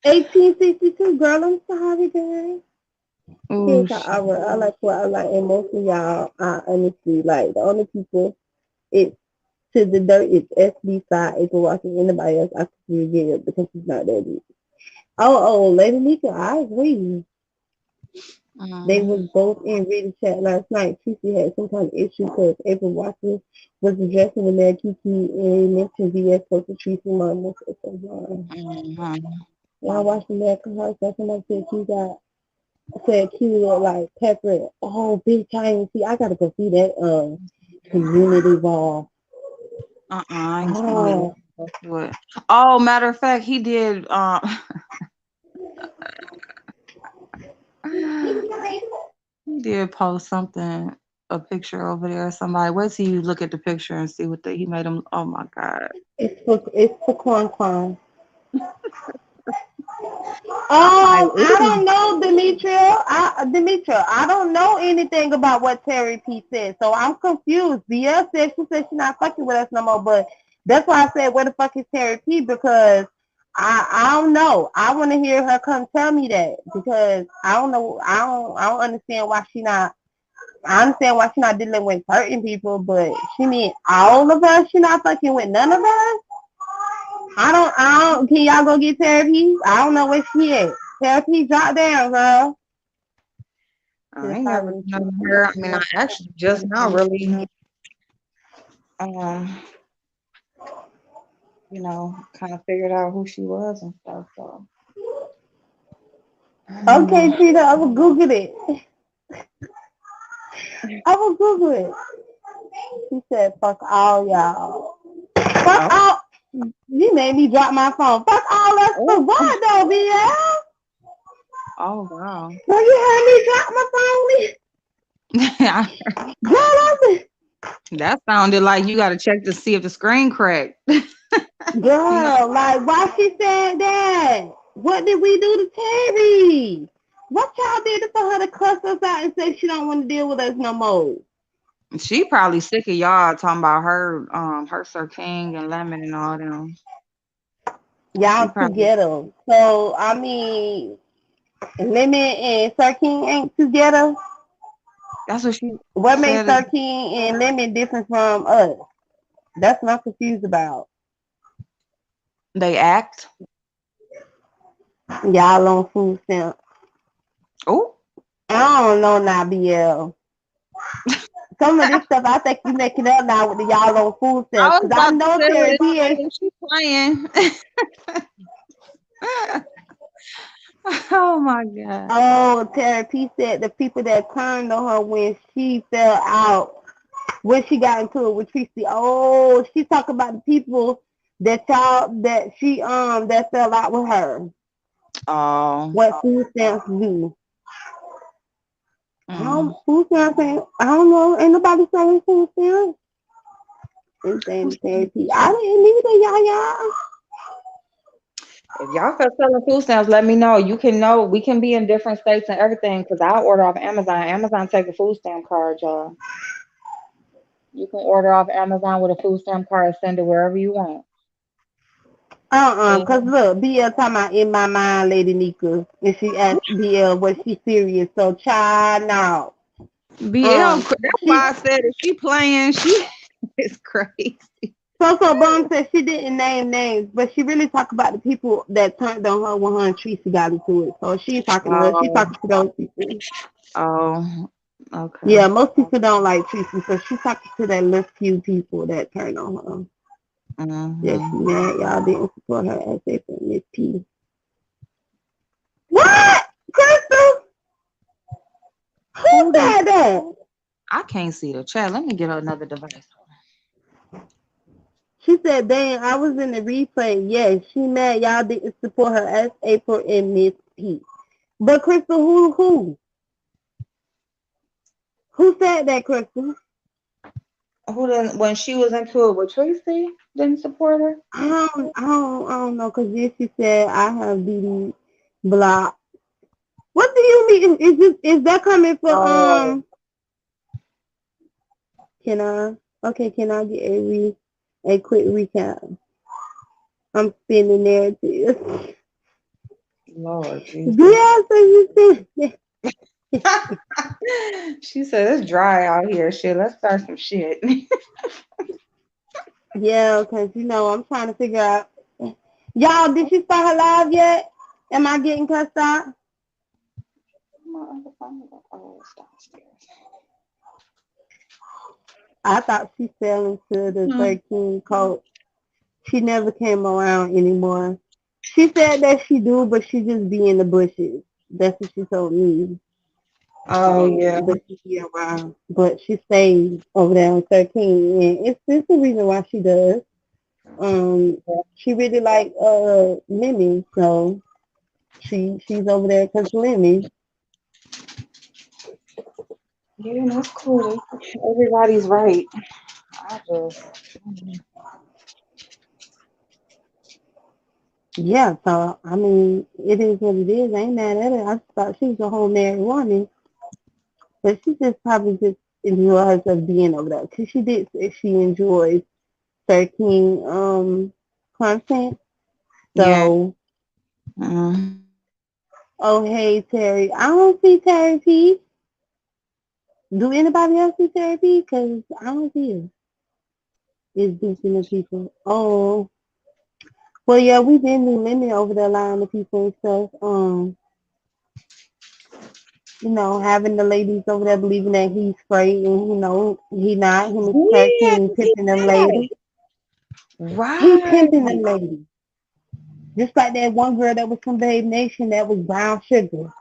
1862, girl, I'm sorry, girl. Oh Here's shit. how I like what I like, and most of y'all, I honestly like the only people it's to the dirt is SB side. April Watson, anybody else, I could get it because she's not that deep. Oh, Lady Mika, I agree. They Mhm. was both in Rita chat last night. Kiki had some kind of issue because April Watson was addressing the man Kiki and mentioned VS spoke to Tracy Mama. Mhm. When I watched the American Heart, somebody said Q looked like Pepper. Oh, big time. See, I gotta go see that community wall. I ain't seen it. Oh, Let's do it. Oh, matter of fact, he did. He did post something, a picture over there. Somebody, wait till you look at the picture and see what he made him. Oh my God. it's for Quan. Like, I ooh. don't know, Demetria, I don't know anything about what Terry P said, so I'm confused. Bia said she not fucking with us no more, but that's why I said, where the fuck is Terry P? Because I don't know. I want to hear her come tell me that because I don't know. I don't understand why she not. I understand why she not dealing with certain people, but she mean all of us. She not fucking with none of us. I don't. Can y'all go get therapy? I don't know where she at. Therapy, drop down, girl. I ain't never known her. I mean, I actually just now really, um, kind of figured out who she was and stuff. So, I don't Okay, know. Tita, I will Google it. I will Google it. She said, fuck all y'all. Fuck Oh, all. You made me drop my phone. Fuck all us for oh, what, though, BL? oh, wow. So you heard me drop my phone? Girl, That sounded like you got to check to see if the screen cracked. No. girl, like, why she said that? What did we do to Terry? What y'all did for her to cuss us out and say she don't want to deal with us no more? She probably sick of y'all talking about her Sir King and Lemon and all them. She Y'all probably together. So, I mean, Lemon and Sir King ain't together. that's what she What makes said. Is Sir King and Lemon different from us? That's what I'm confused about. they act. Y'all on food stamp. Oh, I don't know now, BL. Some of this stuff I think you making up now with the y'all on food stamps. I was Because I about to know say Terry it's P like ain't. if she playing. Oh my God. Oh, Terry P said the people that turned on her when she fell out, when she got into it with Tracy. Oh, she talk about the people that fell out with her. Oh. What food stamps do? Mm. Food stamps ain't, I don't know. Ain't nobody selling food stamps. It's saying Terry P. I didn't either, y'all. If y'all start selling food stamps, let me know. You can know we can be in different states and everything because I'll order off Amazon. Amazon take a food stamp card, y'all. You can order off Amazon with a food stamp card and send it wherever you want. Cause And look, BL talking about in my mind, Lady Nika, and she asked BL was she serious? So child, no. BL, Um, that's she why I said if she playing, she is crazy. so Bum said she didn't name names, but she really talked about the people that turned on her when her and Tracy got into it. So she's talking to her. She Oh, talking to those people. oh, okay. Yeah, most people don't like Tracy, so she's talking to that little few people that turned on her. Yeah, she Mm-hmm. mad y'all didn't support her as they for Miss P. What? Crystal? Who Who did? said that? I can't see the chat. Let me get another device. She said, dang, I was in the replay. Yes, she mad y'all didn't support her as April and Miss P. But Crystal, who? Who said that, Crystal? Who didn't when she was into it with Tracy didn't support her? I don't know, because then she said, I have BD blocked. What do you mean? Is that coming for, Oh, can I get a quick recap? I'm spinning narrative. Lord Jesus. Yeah, so you see. She said it's dry out here. Shit, let's start some shit. Yeah, because, I'm trying to figure out. Y'all, did she start her live yet? Am I getting cussed out? My other phone. Oh, it's downstairs. I thought she fell into the 13 cult. She never came around anymore. She said that she do, but she just be in the bushes. That's what she told me. Oh yeah. But she be around. But she stays over there on 13, and it's the reason why she does. She really like Lemmy, so she's over there because Lemmy. Yeah, that's cool. Everybody's right. I just Yeah, so I mean, it is what it is. I ain't mad at her. I just thought she was a whole married woman, but she just probably just enjoys herself being over there. Cause she did say she enjoys 13 content. yeah. So, Mm. oh hey Terry, I don't see Terry P. Do anybody else see Terry P? Cause I don't see her. It's boosting the people. Oh, well yeah, we been doing limit over there allowing the people and stuff. Having the ladies over there believing that he's straight and he not. Him and Yeah, 13 he pimping them said. ladies. He Right. pimping them ladies. Just like that one girl that was from Babe Nation that was Brown Sugar,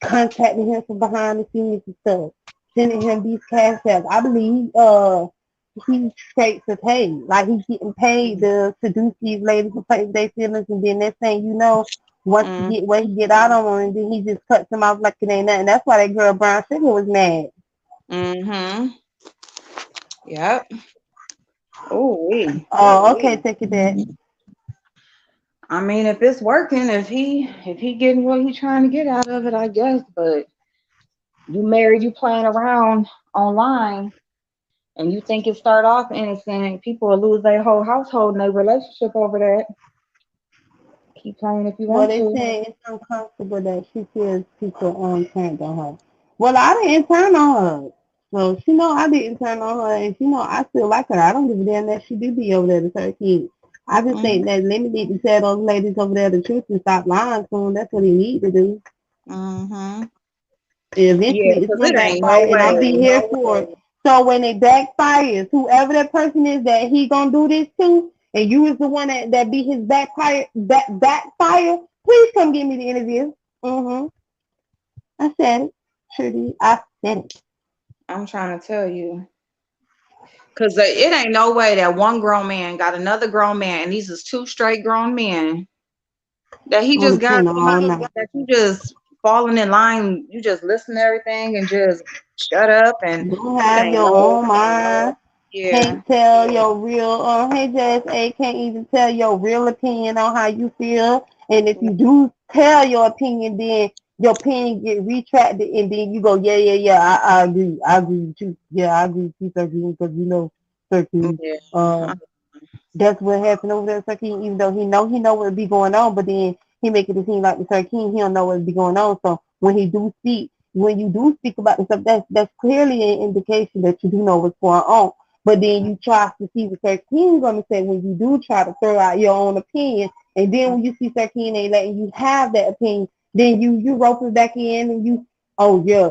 contacting him from behind the scenes and stuff, sending him these cash apps. I believe he's straight to pay. Like he's getting paid to seduce these ladies and play with their feelings, and then next thing you know, once he Mm. get what he get out on them, and then he just cuts them off like it ain't nothing. That's why that girl Brown Sugar was mad. Mm-hmm. Yep. Oh, we. Oh, okay, take it back. I mean, if it's working, if he getting what he trying to get out of it, I guess. But you married, you playing around online, and you think it start off innocent, people will lose their whole household and their relationship over that. Keep playing if you Well, want they to. say it's uncomfortable that she feels people turned on her. Well, I didn't turn on her. So she know I didn't turn on her, and she know I still like her. I don't give a damn that she do be over there to 13. I just think that Lemon need to tell those ladies over there the truth and stop lying to them. That's what he need to do. Mm-hmm. Yeah, Eventually, it's because gonna it ain't no backfire, and I'll be way. here for it. So when it backfires, whoever that person is that he gonna do this to, and you is the one that be his backfire, please come give me the interview. I said it, Trudy. I said it. I'm trying to tell you. Because it ain't no way that one grown man got another grown man, and these is two straight grown men, that he On the just got channel all night. that you just falling in line, you just listen to everything and just shut up, and You it have ain't your no, own mind. yeah. Can't tell your real. Hey, Jazz A. Can't even tell your real opinion on how you feel. And if you do tell your opinion, then your opinion get retracted, and then you go, yeah. I agree. I agree with you. Yeah, I agree with you, 13, because 13. Yeah. That's what happened over there, Sarkeen, even though he know what be going on, but then he make it seem like the Sarkeen, he don't know what be going on. So when you do speak about the stuff, that's clearly an indication that you do know what's going on. But then you try to see what Sarkeen gonna say when you do try to throw out your own opinion, and then when you see Sarkeen ain't letting you have that opinion, then you rope it back in and you, oh yeah,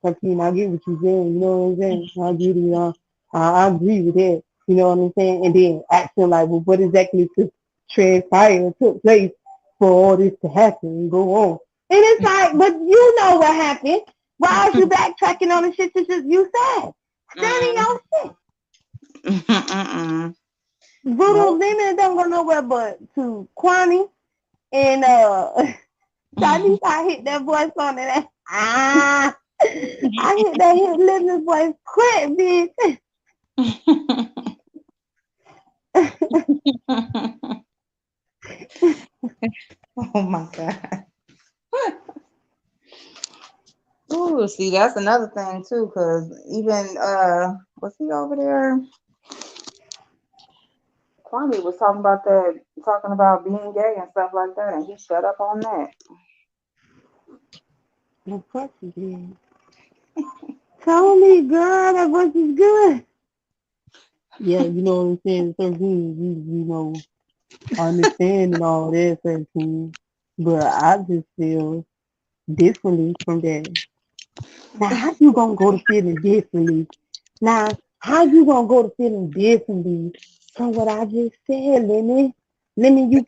Sarkeen, I get what you're saying, you know what I'm saying? I get it, I agree with that. You know what I'm saying? And then acting like, well, what exactly took place for all this to happen and go on? And it's like, but you know what happened. Why are you backtracking on the shit that you said? Stand in your shit. Voodoo Nope. Demon don't go nowhere but to Kwani and Chinese. I hit that voice on it. I hit that hit living voice quick, bitch. Oh my God. Ooh, see, that's another thing too, because even was he over there? Kwame was talking about that, talking about being gay and stuff like that, and he shut up on that. Of course you did. Tell me, girl, that voice is good. Yeah, you know what I'm saying, 13, I understand and all that, 13. But I just feel differently from that. Now, how you gonna go to feeling differently? Now, how you gonna go to feeling differently from what I just said, Lemon? Lemon, you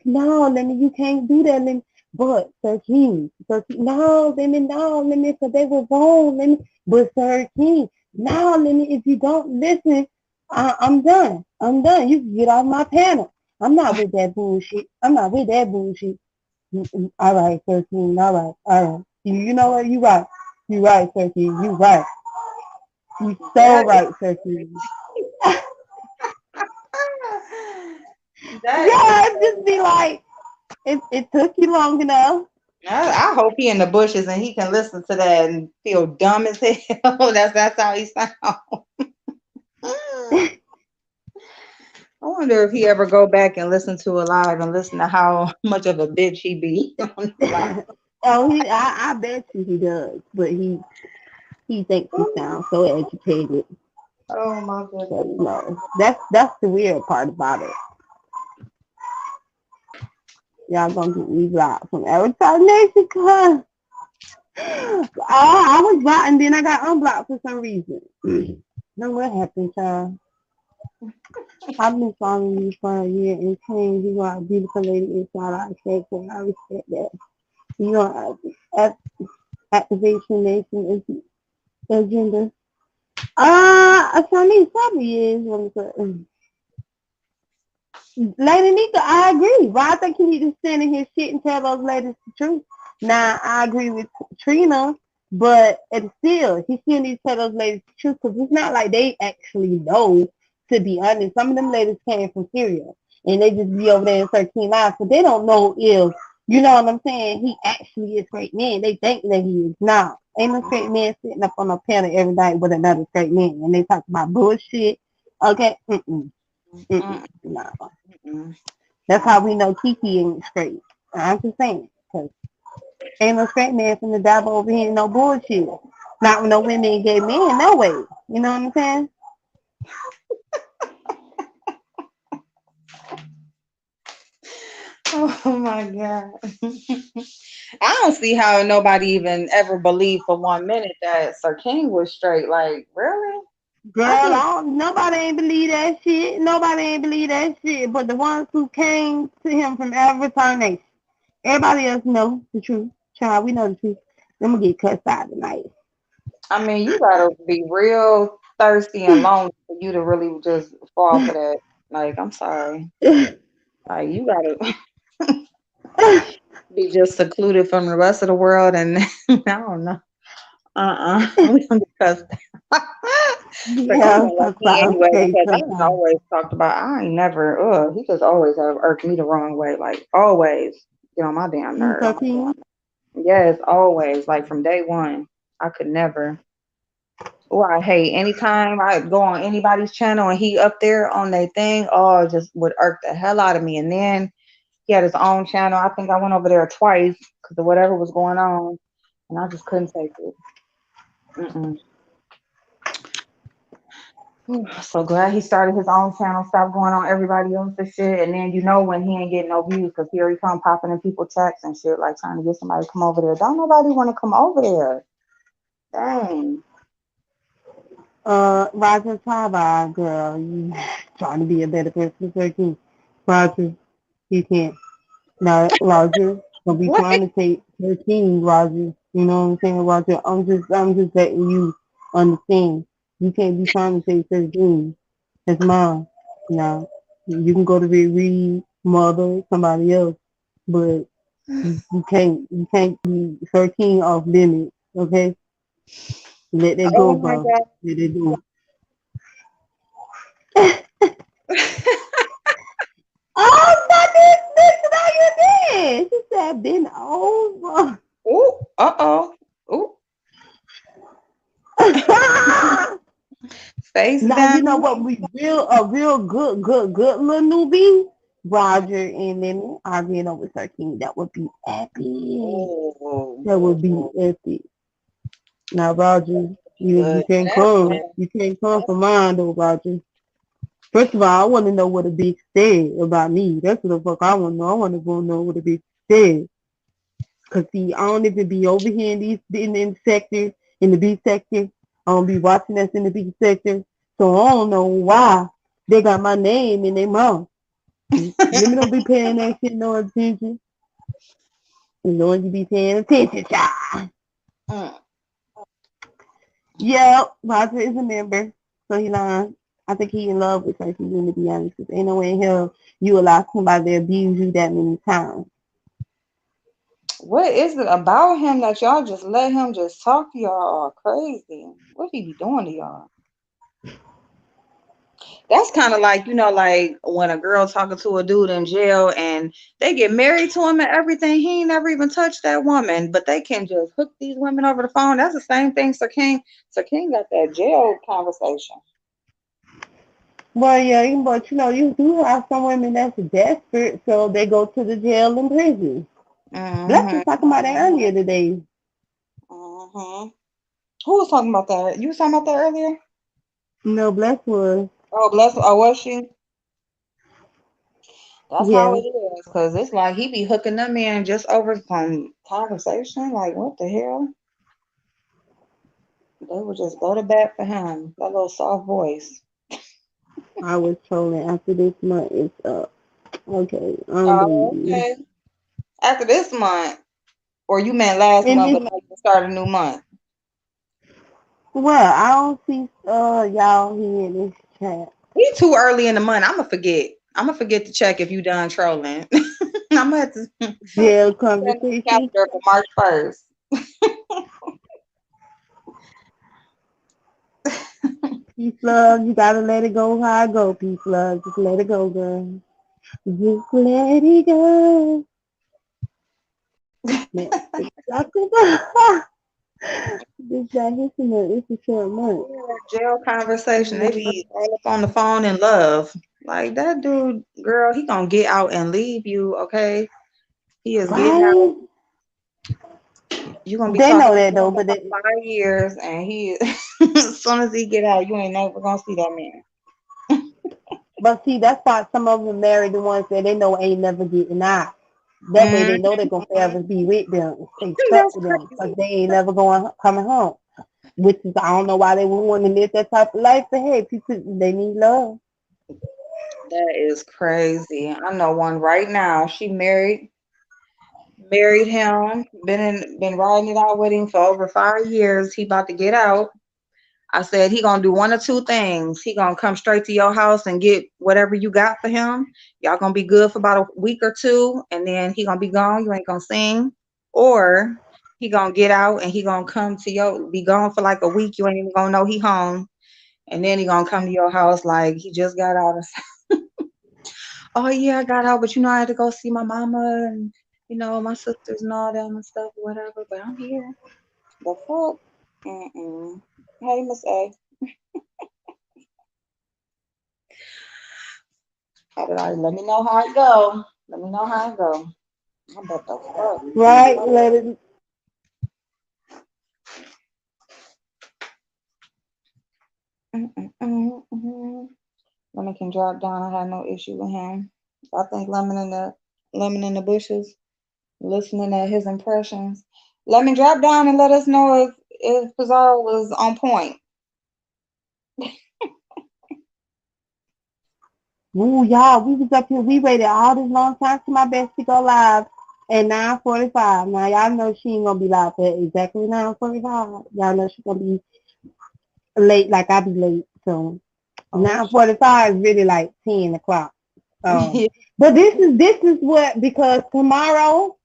can't do that, Lemon. But 13, no, Lemon, because they were wrong, Lemon. But 13, no, Lemon, if you don't listen, I'm done. You can get off my panel. I'm not with that bullshit. I'm not with that bullshit. All right, 13. All right. You know what? You right. You right, 13. You right. You so That right, 13. that Yeah, is it just be like, it took you long enough. I hope he in the bushes and he can listen to that and feel dumb as hell. That's how he sounds. I wonder if he ever go back and listen to it live and listen to how much of a bitch he be on the live. Oh, I bet you he does, but he thinks he sounds so educated. Oh my So, goodness. no, that's the weird part about it. Y'all gonna get me blocked from Avatar Nation, cause I was blocked and then I got unblocked for some reason. Know what happened, child? I've been following you for a year and saying you are a beautiful lady inside our sex, and I respect that. You are activation nation agenda. Shanice probably is. Lady Nika, I agree. Well, I think you need to stand in his shit and tell those ladies the truth. Now, I agree with Trina, but it's still, he still needs to tell those ladies the truth because it's not like they actually know, to be honest. Some of them ladies came from Syria and they just be over there in 13 lives, but they don't know if, you know what I'm saying, he actually is great man. They think that he is. Now, ain't no straight man sitting up on a panel every night with another straight man and they talk about bullshit. Okay? No. Mm-mm. That's how we know Kiki ain't straight. I'm just saying, because ain't no straight man from the dabble over here, no bullshit. Not with no women and gay men, no way. You know what I'm saying? Oh my God. I don't see how nobody even ever believed for 1 minute that Sir King was straight. Like, really? Girl, I just nobody ain't believe that shit. Nobody ain't believe that shit. But the ones who came to him from every nation. Everybody else know the truth. Child, we know the truth. I'm gonna get cussed out tonight. I mean, you gotta be real thirsty and lonely for you to really just fall for that. Like, I'm sorry. Like, you gotta be just secluded from the rest of the world, and I don't know. We don't discuss that. But he Yeah, didn't like talk me about I'm anyway straight because I was sometimes. always talked about. I ain't never. He just always have irked me the wrong way. Like always, get on my damn You nerve. 13? Yes, always. Like from day one, I could never. Oh, I hate anytime I go on anybody's channel and he up there on their thing. Oh, it just would irk the hell out of me. And then he had his own channel. I think I went over there twice because of whatever was going on, and I just couldn't take it. Mm-mm. Whew, so glad he started his own channel, stopped going on everybody else's shit, and then you know when he ain't getting no views because here he come popping in people chats and shit, like trying to get somebody to come over there. Don't nobody want to come over there. Dang. Roger Taba, girl, you trying to be a better person for 13. Roger, you can't. Now, Roger, don't be What? trying to take 13, Roger. You know what I'm saying, Roger? I'm just letting you understand. You can't be trying to take 13. That's mine. Now, you can go to Reed, mother, somebody else, but you can't be 13 off limits, okay? Let that Oh go, my bro. God. Let it go. Oh, not this how you did. She said, been over. Ooh, uh-oh. Ooh. Face Now, down. you know what? A real good little newbie. Roger and then arguing over 13. That would be epic. Oh, That would be epic. Now, Roger, you good. can't That's come. bad. You can't come for mine, though, Roger. First of all, I want to know what a bitch said about me. That's what the fuck I want to know. I want to go know what a bitch said. Cause see, I don't even be over here in the sector, in the B sector. I don't be watching us in the B sector. So I don't know why they got my name in their mouth. Women don't be paying that shit no attention. You know you be paying attention, child. Mm. Yeah, Roger is a member. So he lying. I think he in love with her, to be honest. 'Cause ain't no way in hell you allow somebody to abuse you that many times. What is it about him that y'all just let him just talk to y'all all crazy? What he be doing to y'all? That's kind of like, like when a girl talking to a dude in jail and they get married to him and everything. He ain't never even touched that woman, but they can just hook these women over the phone. That's the same thing Sir King. Sir King got that jail conversation. Well, yeah, but you do have some women that's desperate, so they go to the jail and prison. Bless was Mm-hmm. talking about that earlier today. Mm-hmm. Who was talking about that? You was talking about that earlier? No, Bless was. Oh, bless. Oh, was she? That's how Yeah, it is. Because it's like he be hooking them in just over some conversation. Like, what the hell? They would just go to bat for him. That little soft voice. I was trolling after this month is up. Okay, I don't Oh, believe you. okay. After this month, or you meant last And month, this, but now you can start a new month. well, I don't see y'all here in this chat. We too early in the month. I'ma forget. I'ma forget to check if you done trolling. I'm gonna have to send Jail the conversation. calendar for March 1st. Peace, love. You gotta let it go how I go, peace, love. Just let it go, girl. Just let it go. Man, talk about this guy. It's a short month. Yeah, jail conversation. They be all up on the phone in love. Like that dude, girl, he gonna get out and leave you, okay? He is getting out. Right? You gonna be They talking know to that him though, for but about they, 5 years, and he, as soon as he get out, you ain't never gonna see that man. but see, that's why some of them marry the ones that they know ain't never getting out. That way Mm, they know they're gonna forever be with them and stay stuck that's with them because crazy. they ain't never coming home. Which is I don't know why they would want to live that type of life. But hey, people they need love. That is crazy. I know one right now. She married him, been riding it out with him for over 5 years. He about to get out. I said he gonna do one or two things. He gonna come straight to your house and get whatever you got for him. Y'all gonna be good for about a week or two, and then he gonna be gone. You ain't gonna sing, or he gonna get out and he gonna come to your be gone for like a week. You ain't even gonna know he home, and then he gonna come to your house like he just got out of. Oh yeah, I got out, but I had to go see my mama and my sisters and all them and stuff, whatever. But I'm here. The fuck? Mm-mm. Hey, Miss A. Let me know how it go. Let me know how it go. I bet the fuck. Right? Let it. Mm-mm-mm-mm. Lemon can drop down. I had no issue with him. I think lemon in the bushes, listening at his impressions. Lemon drop down and let us know if Pizarro was on point. Ooh, y'all, we was up here. We waited all this long time for my best to go live at 9:45. Now y'all know she ain't gonna be live at exactly 9:45. Y'all know she's gonna be late, like I be late. So Oh 9:45 is really like 10 o'clock. shit. But this is what because tomorrow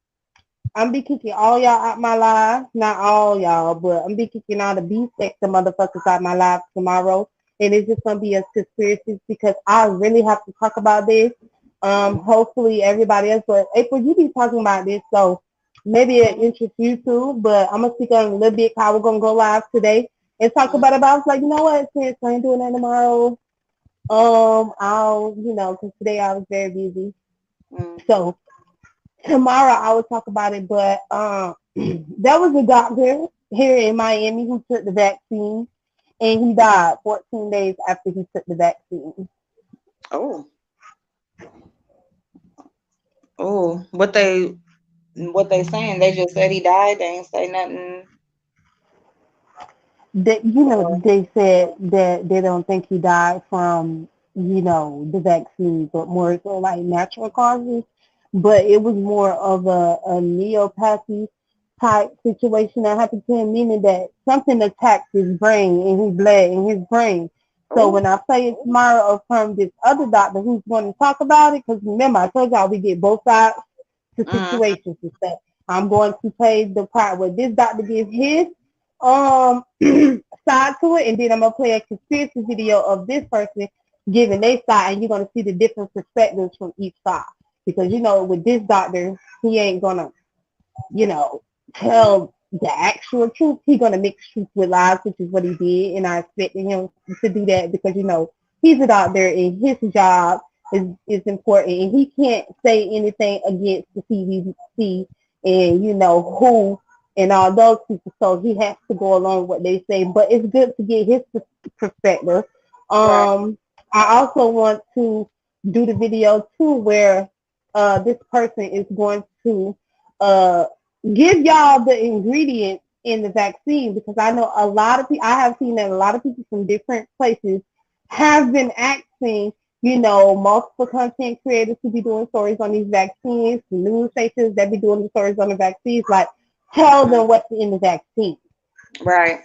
I'm be kicking all y'all out my live. Not all y'all, but I'm be kicking all the B sector motherfuckers out my live tomorrow. And it's just gonna be a conspiracy because I really have to talk about this. Hopefully everybody else, but April, you be talking about this, so maybe it interests you too. But I'm gonna speak on it a little bit. How we're gonna go live today and talk about it. But I was like, you know what? Since I ain't doing that tomorrow, I'll, because today I was very busy. Mm-hmm. So tomorrow I will talk about it, but there was a doctor here in Miami who took the vaccine and he died 14 days after he took the vaccine. Oh, oh, what they what they saying? They just said he died. They ain't say nothing. That they said that they don't think he died from the vaccine, but more so like natural causes. But it was more of a neopathy type situation that happened to him, meaning that something attacked his brain and he bled in his brain. So Ooh. when I play it tomorrow from this other doctor who's going to talk about it, because remember I told y'all we get both sides to situations and stuff. I'm going to play the part where this doctor gives his um side to it, and then I'm gonna play a conspiracy video of this person giving their side, and you're gonna see the different perspectives from each side. Because with this doctor, he ain't gonna tell the actual truth. He's gonna mix truth with lies, which is what he did, and I expected him to do that because he's a doctor and his job is important, and he can't say anything against the CDC and who and all those people. So he has to go along with what they say. But it's good to get his perspective. Right. I also want to do the video too where this person is going to uh, give y'all the ingredients in the vaccine, because I know a lot of people, I have seen that a lot of people from different places have been asking, multiple content creators to be doing stories on these vaccines, news stations that be doing the stories on the vaccines, like tell them what's in the vaccine. Right.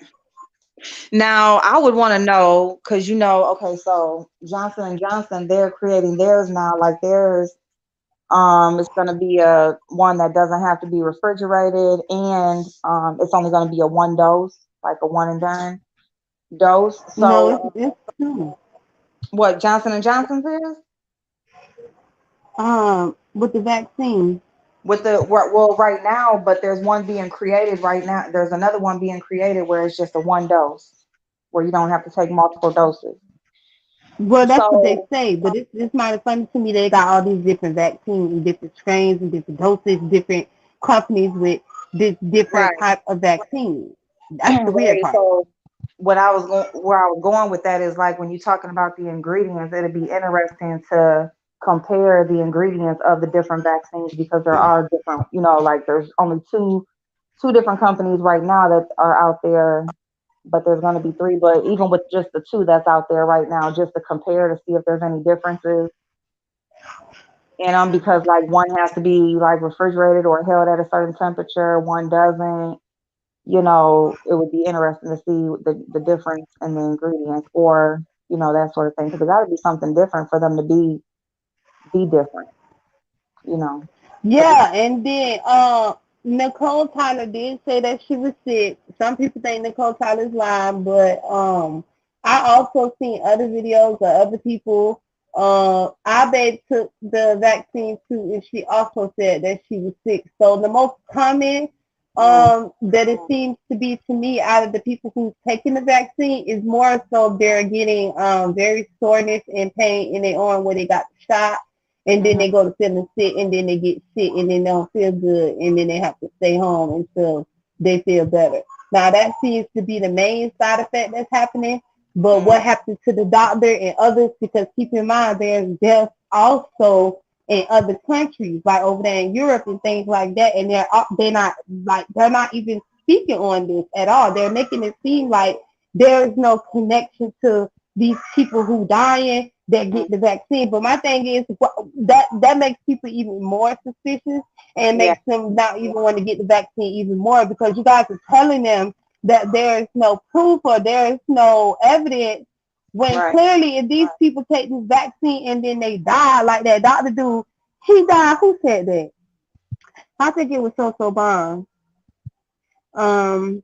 Now, I would want to know because okay, so Johnson and Johnson, they're creating theirs now. Like theirs, it's going to be a one that doesn't have to be refrigerated, and it's only going to be a one dose, like a one and done dose. No, So, it's true. what Johnson and Johnson's is With the vaccine. with the well, right now, but there's one being created right now. There's another one being created where it's just a one dose, where you don't have to take multiple doses. Well, that's what they So, say, but it's mighty funny to me. They got all these different vaccines and different strains and different doses, different companies with this different right. type of vaccine. That's the weird Right. part. So what I was going where I was going with that is like when you're talking about the ingredients, it'd be interesting to compare the ingredients of the different vaccines because there are different, like there's only two different companies right now that are out there, but there's going to be three. But even with just the two that's out there right now, just to compare to see if there's any differences in them, because like one has to be like refrigerated or held at a certain temperature, one doesn't. It would be interesting to see the difference in the ingredients or, that sort of thing. Because it got to be something different for them to be different, you know. 'Cause Yeah, and then Nicole Tyler did say that she was sick. Some people think Nicole Tyler's lying, but I also seen other videos of other people. I babe took the vaccine too, and she also said that she was sick. So the most common mm, that it seems to be to me out of the people who's taking the vaccine is more so they're getting very soreness and pain in their arm where they got the shot, and then mhm, they go to feeling sick, and then they get sick, and then they don't feel good, and then they have to stay home until they feel better. Now that seems to be the main side effect that's happening. But mm, what happened to the doctor and others? Because keep in mind, there's deaths also in other countries, like over there in Europe and things like that, and they're not even speaking on this at all. They're making it seem like there is no connection to these people who dying that mm, get the vaccine. But my thing is that makes people even more suspicious and yeah, makes them not even want to get the vaccine even more, because you guys are telling them that there is no proof or there is no evidence, when right. clearly if these people take this vaccine and then they die, like that doctor dude, he died. Who said that? I think it was So Bond. Um,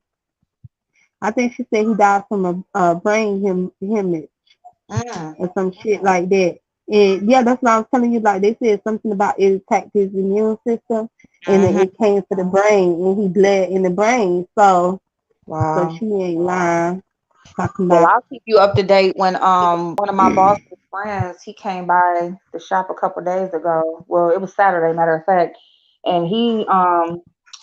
I think she said he died from a brain hemorrhage Mm, or some shit like that. And yeah, that's what I was telling you. Like they said something about it attacked his immune system, and mhm. it came to the brain, and he bled in the brain. So Wow. she ain't lying. Talking Well, about I'll keep you up to date when one of my boss's friends he came by the shop a couple days ago. Well, it was Saturday, matter of fact, and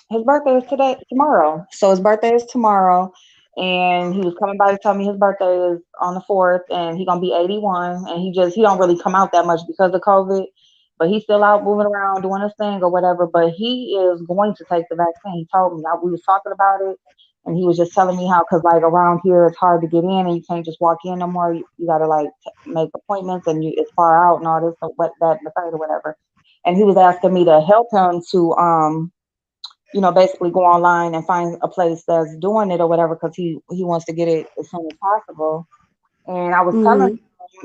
his birthday is tomorrow. So his birthday is tomorrow, and he was coming by to tell me his birthday is on the 4th, and he gonna be 81, and he don't really come out that much because of COVID. but he's still out moving around doing his thing or whatever. But he is going to take the vaccine. He told me. We was talking about it, and he was just telling me how, because like around here it's hard to get in, and you can't just walk in no more. You got to like make appointments, and it's far out and all this, and what that and the third or whatever. And he was asking me to help him to basically go online and find a place that's doing it or whatever, because he wants to get it as soon as possible. And I was telling Mm-hmm.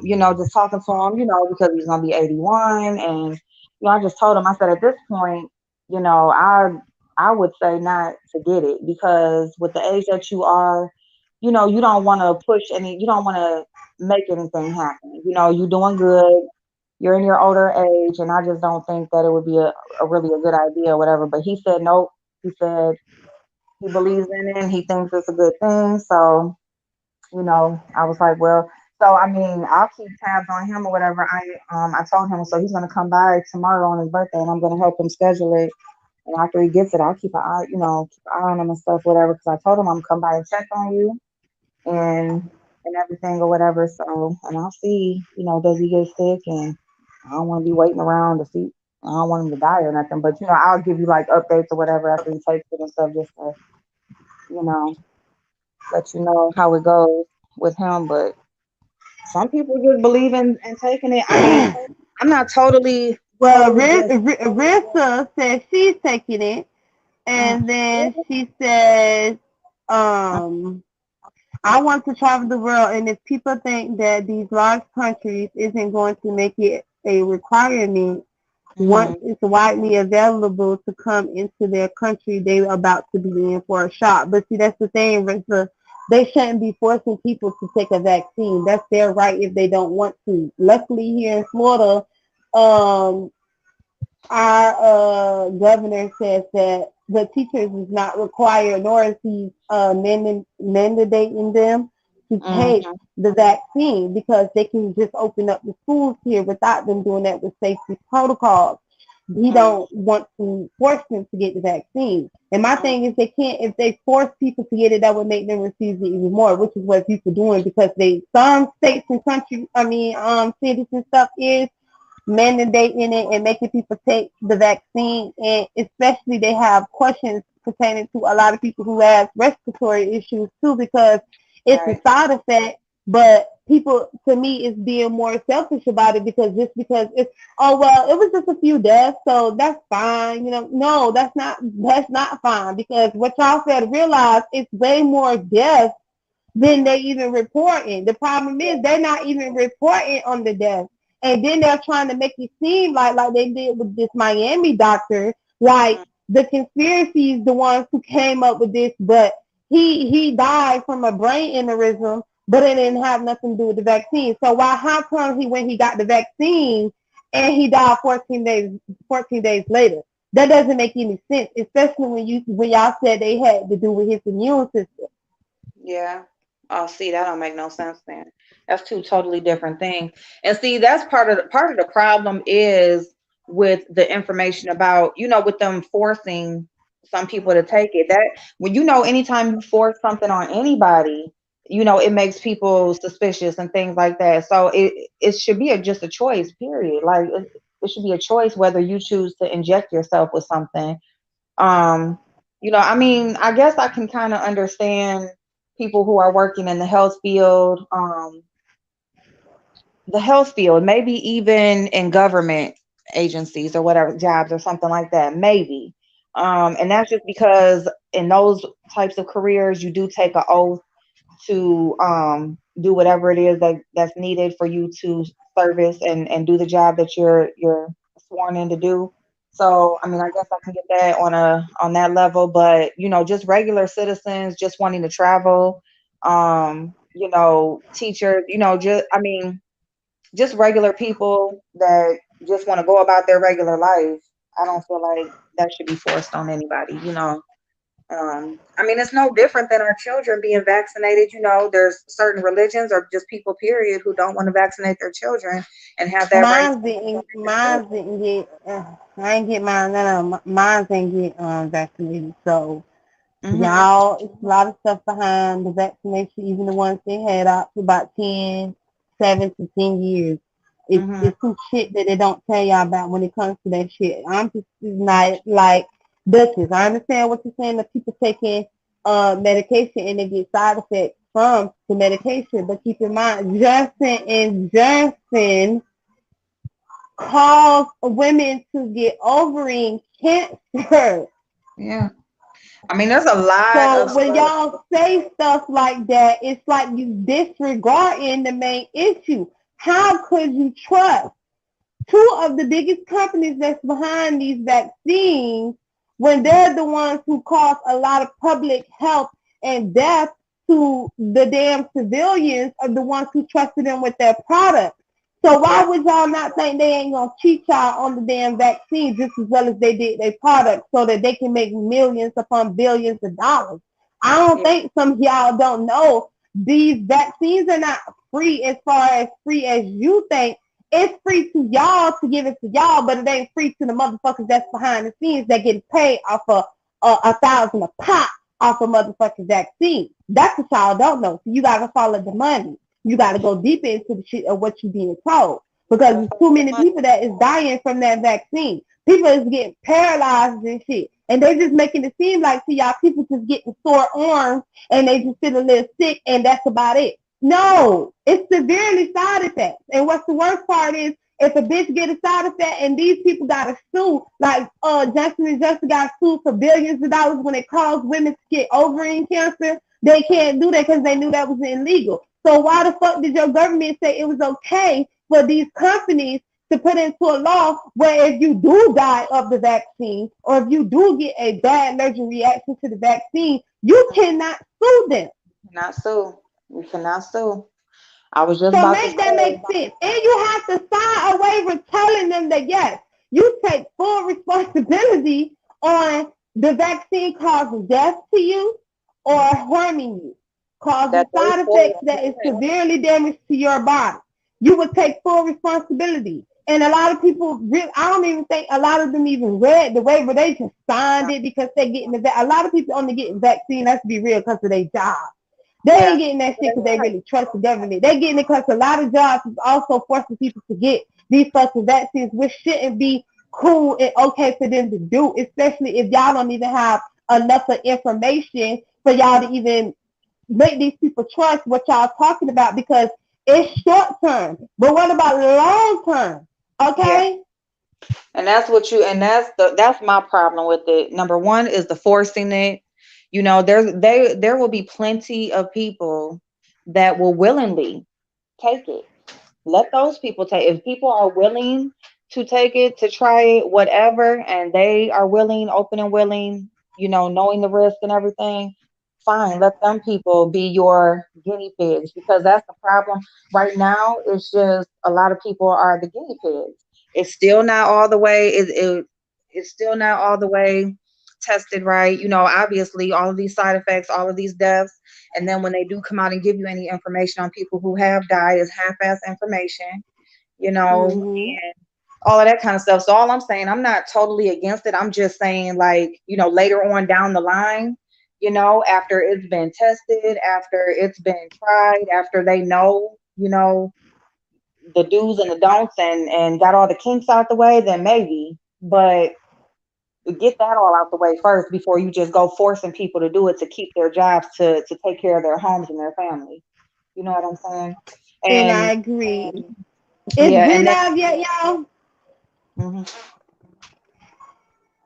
him, just talking to him, because he's gonna be 81, and I just told him, I said, at this point, I would say not to get it, because with the age that you are, you don't want to push any, you don't want to make anything happen. You're doing good, you're in your older age, and I just don't think that it would be a really a good idea or whatever. But he said nope. He said he believes in it and he thinks it's a good thing. So, I was like, well, so I mean, I'll keep tabs on him or whatever. I told him, so he's gonna come by tomorrow on his birthday, and I'm gonna help him schedule it. And after he gets it, I'll keep an eye, keep an eye on him and stuff, whatever. Because I told him I'm gonna come by and check on you and everything or whatever. So, and I'll see, does he get sick? And I don't want to be waiting around to see. I don't want him to die or nothing. But I'll give you like updates or whatever after he takes it and stuff, just to you know let you know how it goes with him. But some people just believe in taking it. I mean, I'm not totally Well, against. Rissa says she's taking it, Mm, and then she says, um, I want to travel the world, and if people think that these large countries isn't going to make it a requirement once mhm. it's widely available to come into their country, they're about to be in for a shock. But see, that's the thing, Rissa. They shouldn't be forcing people to take a vaccine. That's their right if they don't want to. Luckily, here in Florida, um, our governor says that the teachers is not required, nor is he mandating them to take Mhm. the vaccine, because they can just open up the schools here without them doing that with safety protocols. He Mhm. don't want to force them to get the vaccine. And my Mhm. thing is, they can't, if they force people to get it, that would make them refuse it even more, which is what people doing, because some states and countries, cities and stuff is mandating it and making people take the vaccine, and especially they have questions pertaining to a lot of people who have respiratory issues too, because it's a Right. side effect. But people, to me, is being more selfish about it, because just because it's, oh well, it was just a few deaths, so that's fine. No, that's not fine, because what y'all fail to realize, it's way more deaths than Mhm. they even reporting. The problem Yeah. is they're not even reporting on the death. And then they're trying to make it seem like they did with this Miami doctor, like Mhm. the conspiracy is the ones who came up with this, but he died from a brain aneurysm, but it didn't have nothing to do with the vaccine. So how come when he got the vaccine and he died 14 days later? That doesn't make any sense, especially when y'all said they had to do with his immune system. Yeah. Oh, see, that don't make no sense then. That's two totally different things. And see, that's part of the problem is with the information about, with them forcing some people to take it. That when anytime you force something on anybody, it makes people suspicious and things like that. So it should be just a choice, period. Like it should be a choice whether you choose to inject yourself with something. Um, I mean, I guess I can kind of understand people who are working in the health field, maybe even in government agencies or whatever jobs or something like that, maybe. And that's just because in those types of careers, you do take an oath to do whatever it is that's needed for you to service and do the job that you're sworn in to do. So I mean, I guess I can get that on that level, but just regular citizens just wanting to travel, teachers, just I mean, just regular people that just want to go about their regular life. I don't feel like that should be forced on anybody. I mean, it's no different than our children being vaccinated. There's certain religions or just people, period, who don't want to vaccinate their children and have that right to do Mine didn't get. I ain't get mine. No, mine didn't get vaccinated. So it. Hmm. y'all, it's a lot of stuff behind the vaccination. Even the ones they had out for about 7 to 10 years. It's some shit that they don't tell y'all about when it comes to that shit. I'm just not like Duchess. I understand what you're saying, that people taking medication and they get side effects from the medication, but keep in mind, Johnson cause women to get ovarian cancer. Yeah. I mean, there's a lot So of when stuff. y'all say stuff like that, it's like you disregarding the main issue. How could you trust two of the biggest companies that's behind these vaccines when they're the ones who cause a lot of public health and death to the damn civilians, are the ones who trusted them with their product? So why would y'all not think they ain't gonna cheat y'all on the damn vaccine just as well as they did their product so that they can make millions upon billions of dollars? I don't think some of y'all don't know these vaccines are not free as far as free as you think. It's free to y'all to give it to y'all, but it ain't free to the motherfuckers that's behind the scenes that get paid off of $1,000 a pop off a motherfucking vaccine. That's what y'all don't know. So you gotta follow the money. You got to go deep into the shit of what you're being told, because there's too many people that is dying from that vaccine. People is getting paralyzed and shit, and they just making it seem like, see, y'all people just getting sore arms and they just feel a little sick and that's about it. No, it's severely side effects. And what's the worst part is, if a bitch get a side effect and these people got to sue, like Johnson & Johnson got sued for billions of dollars when it caused women to get ovarian cancer, they can't do that because they knew that was illegal. So why the fuck did your government say it was okay for these companies to put into a law where if you do die of the vaccine or if you do get a bad allergic reaction to the vaccine, you cannot sue them? Cannot sue. We cannot sue. I was just So about make to that make say. sense. And you have to sign a waiver telling them that, yes, you take full responsibility on the vaccine causing death to you or harming you, causing That they side fully effects that is severely damage to your body. You would take full responsibility. And a lot of people, I don't even think a lot of them even read the waiver. They just signed it because they're getting a lot of people only getting vaccine, let's be real, because of their job. They ain't getting that shit because they really trust the government. They getting it because a lot of jobs is also forcing people to get these fucking vaccines, which shouldn't be cool and okay for them to do, especially if y'all don't even have enough of information for y'all to even make these people trust what y'all talking about, because it's short term. But what about long term? Okay? And that's what you, and that's my problem with it. Number one is the forcing it. You know, there will be plenty of people that will willingly take it. Let those people take. If people are willing to take it, to try it, whatever, and they are willing, open and willing, you know, knowing the risk and everything, fine. Let them people be your guinea pigs, because that's the problem right now. It's just a lot of people are the guinea pigs. It's still not all the way. It's still not all the way tested right. You know, obviously, all of these side effects, all of these deaths, and then when they do come out and give you any information on people who have died, is half-ass information, you know, and all of that kind of stuff. So all I'm saying, I'm not totally against it. I'm just saying, like, you know, later on down the line, you know, after it's been tested, after it's been tried, after they know, you know, the do's and the don'ts, and got all the kinks out the way, then maybe. But get that all out the way first before you just go forcing people to do it to keep their jobs, to take care of their homes and their family. You know what I'm saying? And I And agree. Is yeah, Brie and then live yet, y'all? mhm.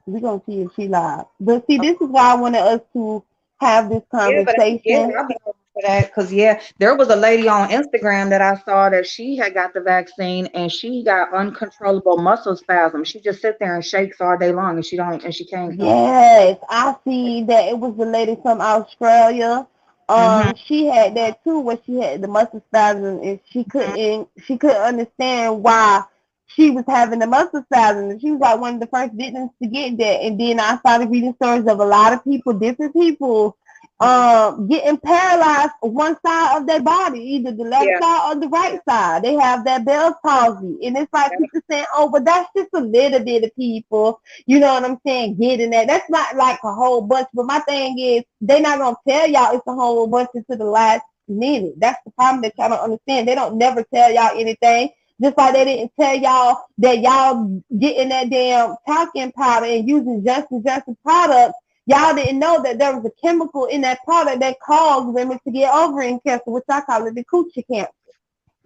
We're going to see if she live. But see, this is why I wanted us to have this Yeah, but yeah, conversation. I'll be over for that, because yeah, there was a lady on Instagram that I saw that she had got the vaccine and she got uncontrollable muscle spasms. She just sit there and shakes all day long, and she can't. Yes, I see that it was the lady from Australia. Mm-hmm. She had that too, where she had the muscle spasm, and she couldn't understand why she was having the muscle spasm. And she was like one of the first victims to get that. And then I started reading stories of a lot of people, different people, getting paralyzed on one side of their body, either the left Yeah. side or the right side. They have that Bell's palsy, and it's like people saying, "Oh, but that's just a little bit of people." You know what I'm saying? Getting that. That's not like a whole bunch. But my thing is, they're not gonna tell y'all it's a whole bunch until the last minute. That's the problem that y'all don't understand. They don't never tell y'all anything. Just like they didn't tell y'all that y'all getting that damn talcum powder and using Johnson Johnson products. Y'all didn't know that there was a chemical in that product that caused women to get ovarian cancer, which I call it the coochie cancer.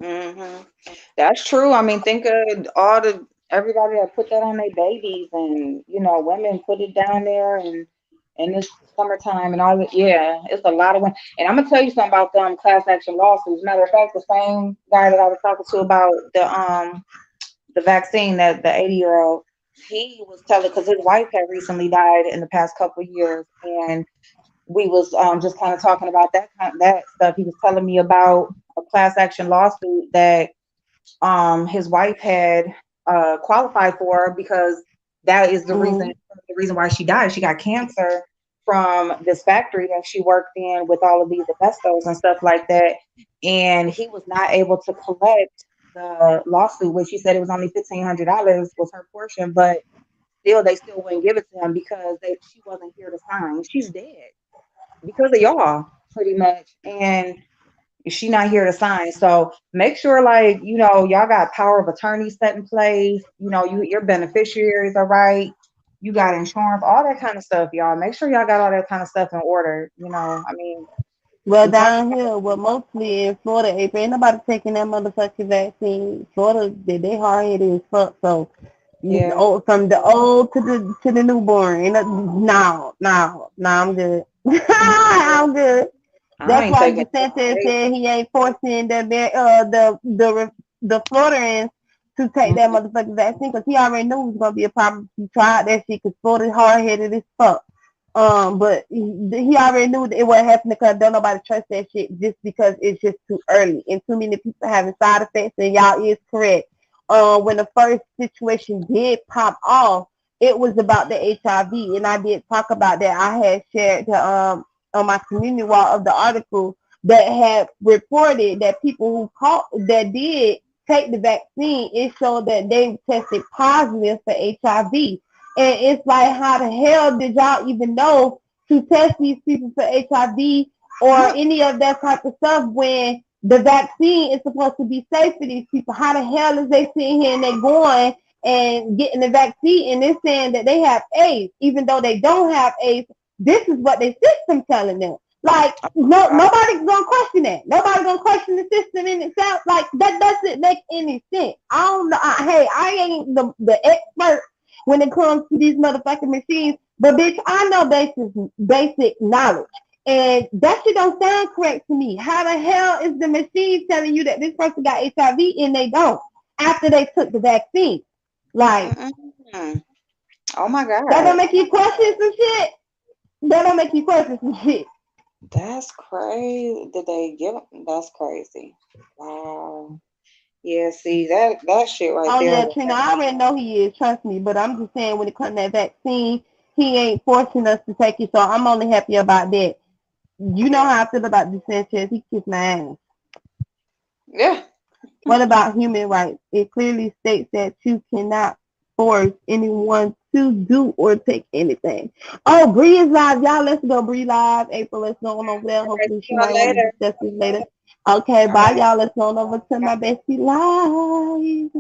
Hmm. That's true. I mean, think of everybody that put that on their babies, and women put it down there, and it's summertime and all that. Yeah, it's a lot of women. And I'm gonna tell you something about them class action lawsuits. Matter of fact, the same guy that I was talking to about the vaccine, that the 80-year-old, he was telling, because his wife had recently died in the past couple of years, and we was just kind of talking about that stuff. He was telling me about a class action lawsuit that his wife had qualified for, because that is the reason why she died. She got cancer from this factory that she worked in with all of these asbestos and stuff like that, and he was not able to collect the lawsuit, which she said it was only $1,500 was her portion, but they still wouldn't give it to him because she wasn't here to sign. She's dead because of y'all, pretty much, and she not here to sign. So make sure, like, y'all got power of attorney set in place. Your beneficiaries are right. You got insurance, all that kind of stuff, y'all. Make sure y'all got all that kind of stuff in order. I mean, well, down here, mostly in Florida, April, ain't nobody taking that motherfucking vaccine. Florida, they hard headed as fuck. So, from the old to the newborn, no, I'm good. I'm good. That's why DeSantis said he ain't forcing the Floridians to take that motherfucking vaccine, because he already knew it was gonna be a problem. He tried that shit, because Florida's hard headed as fuck. But he already knew that it wasn't happening, because don't nobody trust that shit just because it's just too early and too many people having side effects. And y'all is correct. When the first situation did pop off, it was about the HIV, and I did talk about that. I had shared on my community wall of the article that had reported that people that did take the vaccine, it showed that they tested positive for HIV. And it's like, how the hell did y'all even know to test these people for HIV or any of that type of stuff when the vaccine is supposed to be safe for these people? How the hell is they sitting here and they going and getting the vaccine and they're saying that they have AIDS, even though they don't have AIDS? This is what their system telling them. Like, nobody's gonna question that. Nobody's gonna question the system in itself. Like, that doesn't make any sense. I don't know. I ain't the expert when it comes to these motherfucking machines, but bitch, I know basic knowledge, and that shit don't sound correct to me. How the hell is the machine telling you that this person got HIV and they don't after they took the vaccine? Like, oh my god, that don't make you question some shit. That don't make you question some shit. That's crazy. Did they give them? That's crazy. Wow. Yeah, see that shit right there. Oh yeah, Trina, I already know he is, trust me, but I'm just saying when it comes to that vaccine, he ain't forcing us to take it, so I'm only happy about that. You know how I feel about DeSantis. He kissed my ass. Yeah. What about human rights? It clearly states that you cannot force anyone to do or take anything. Oh, Bree is live. Y'all, let's go. Bree live. April, let's go on over there. Hopefully she might want to discuss this later. Okay, bye, y'all. Let's go on over to my bestie live.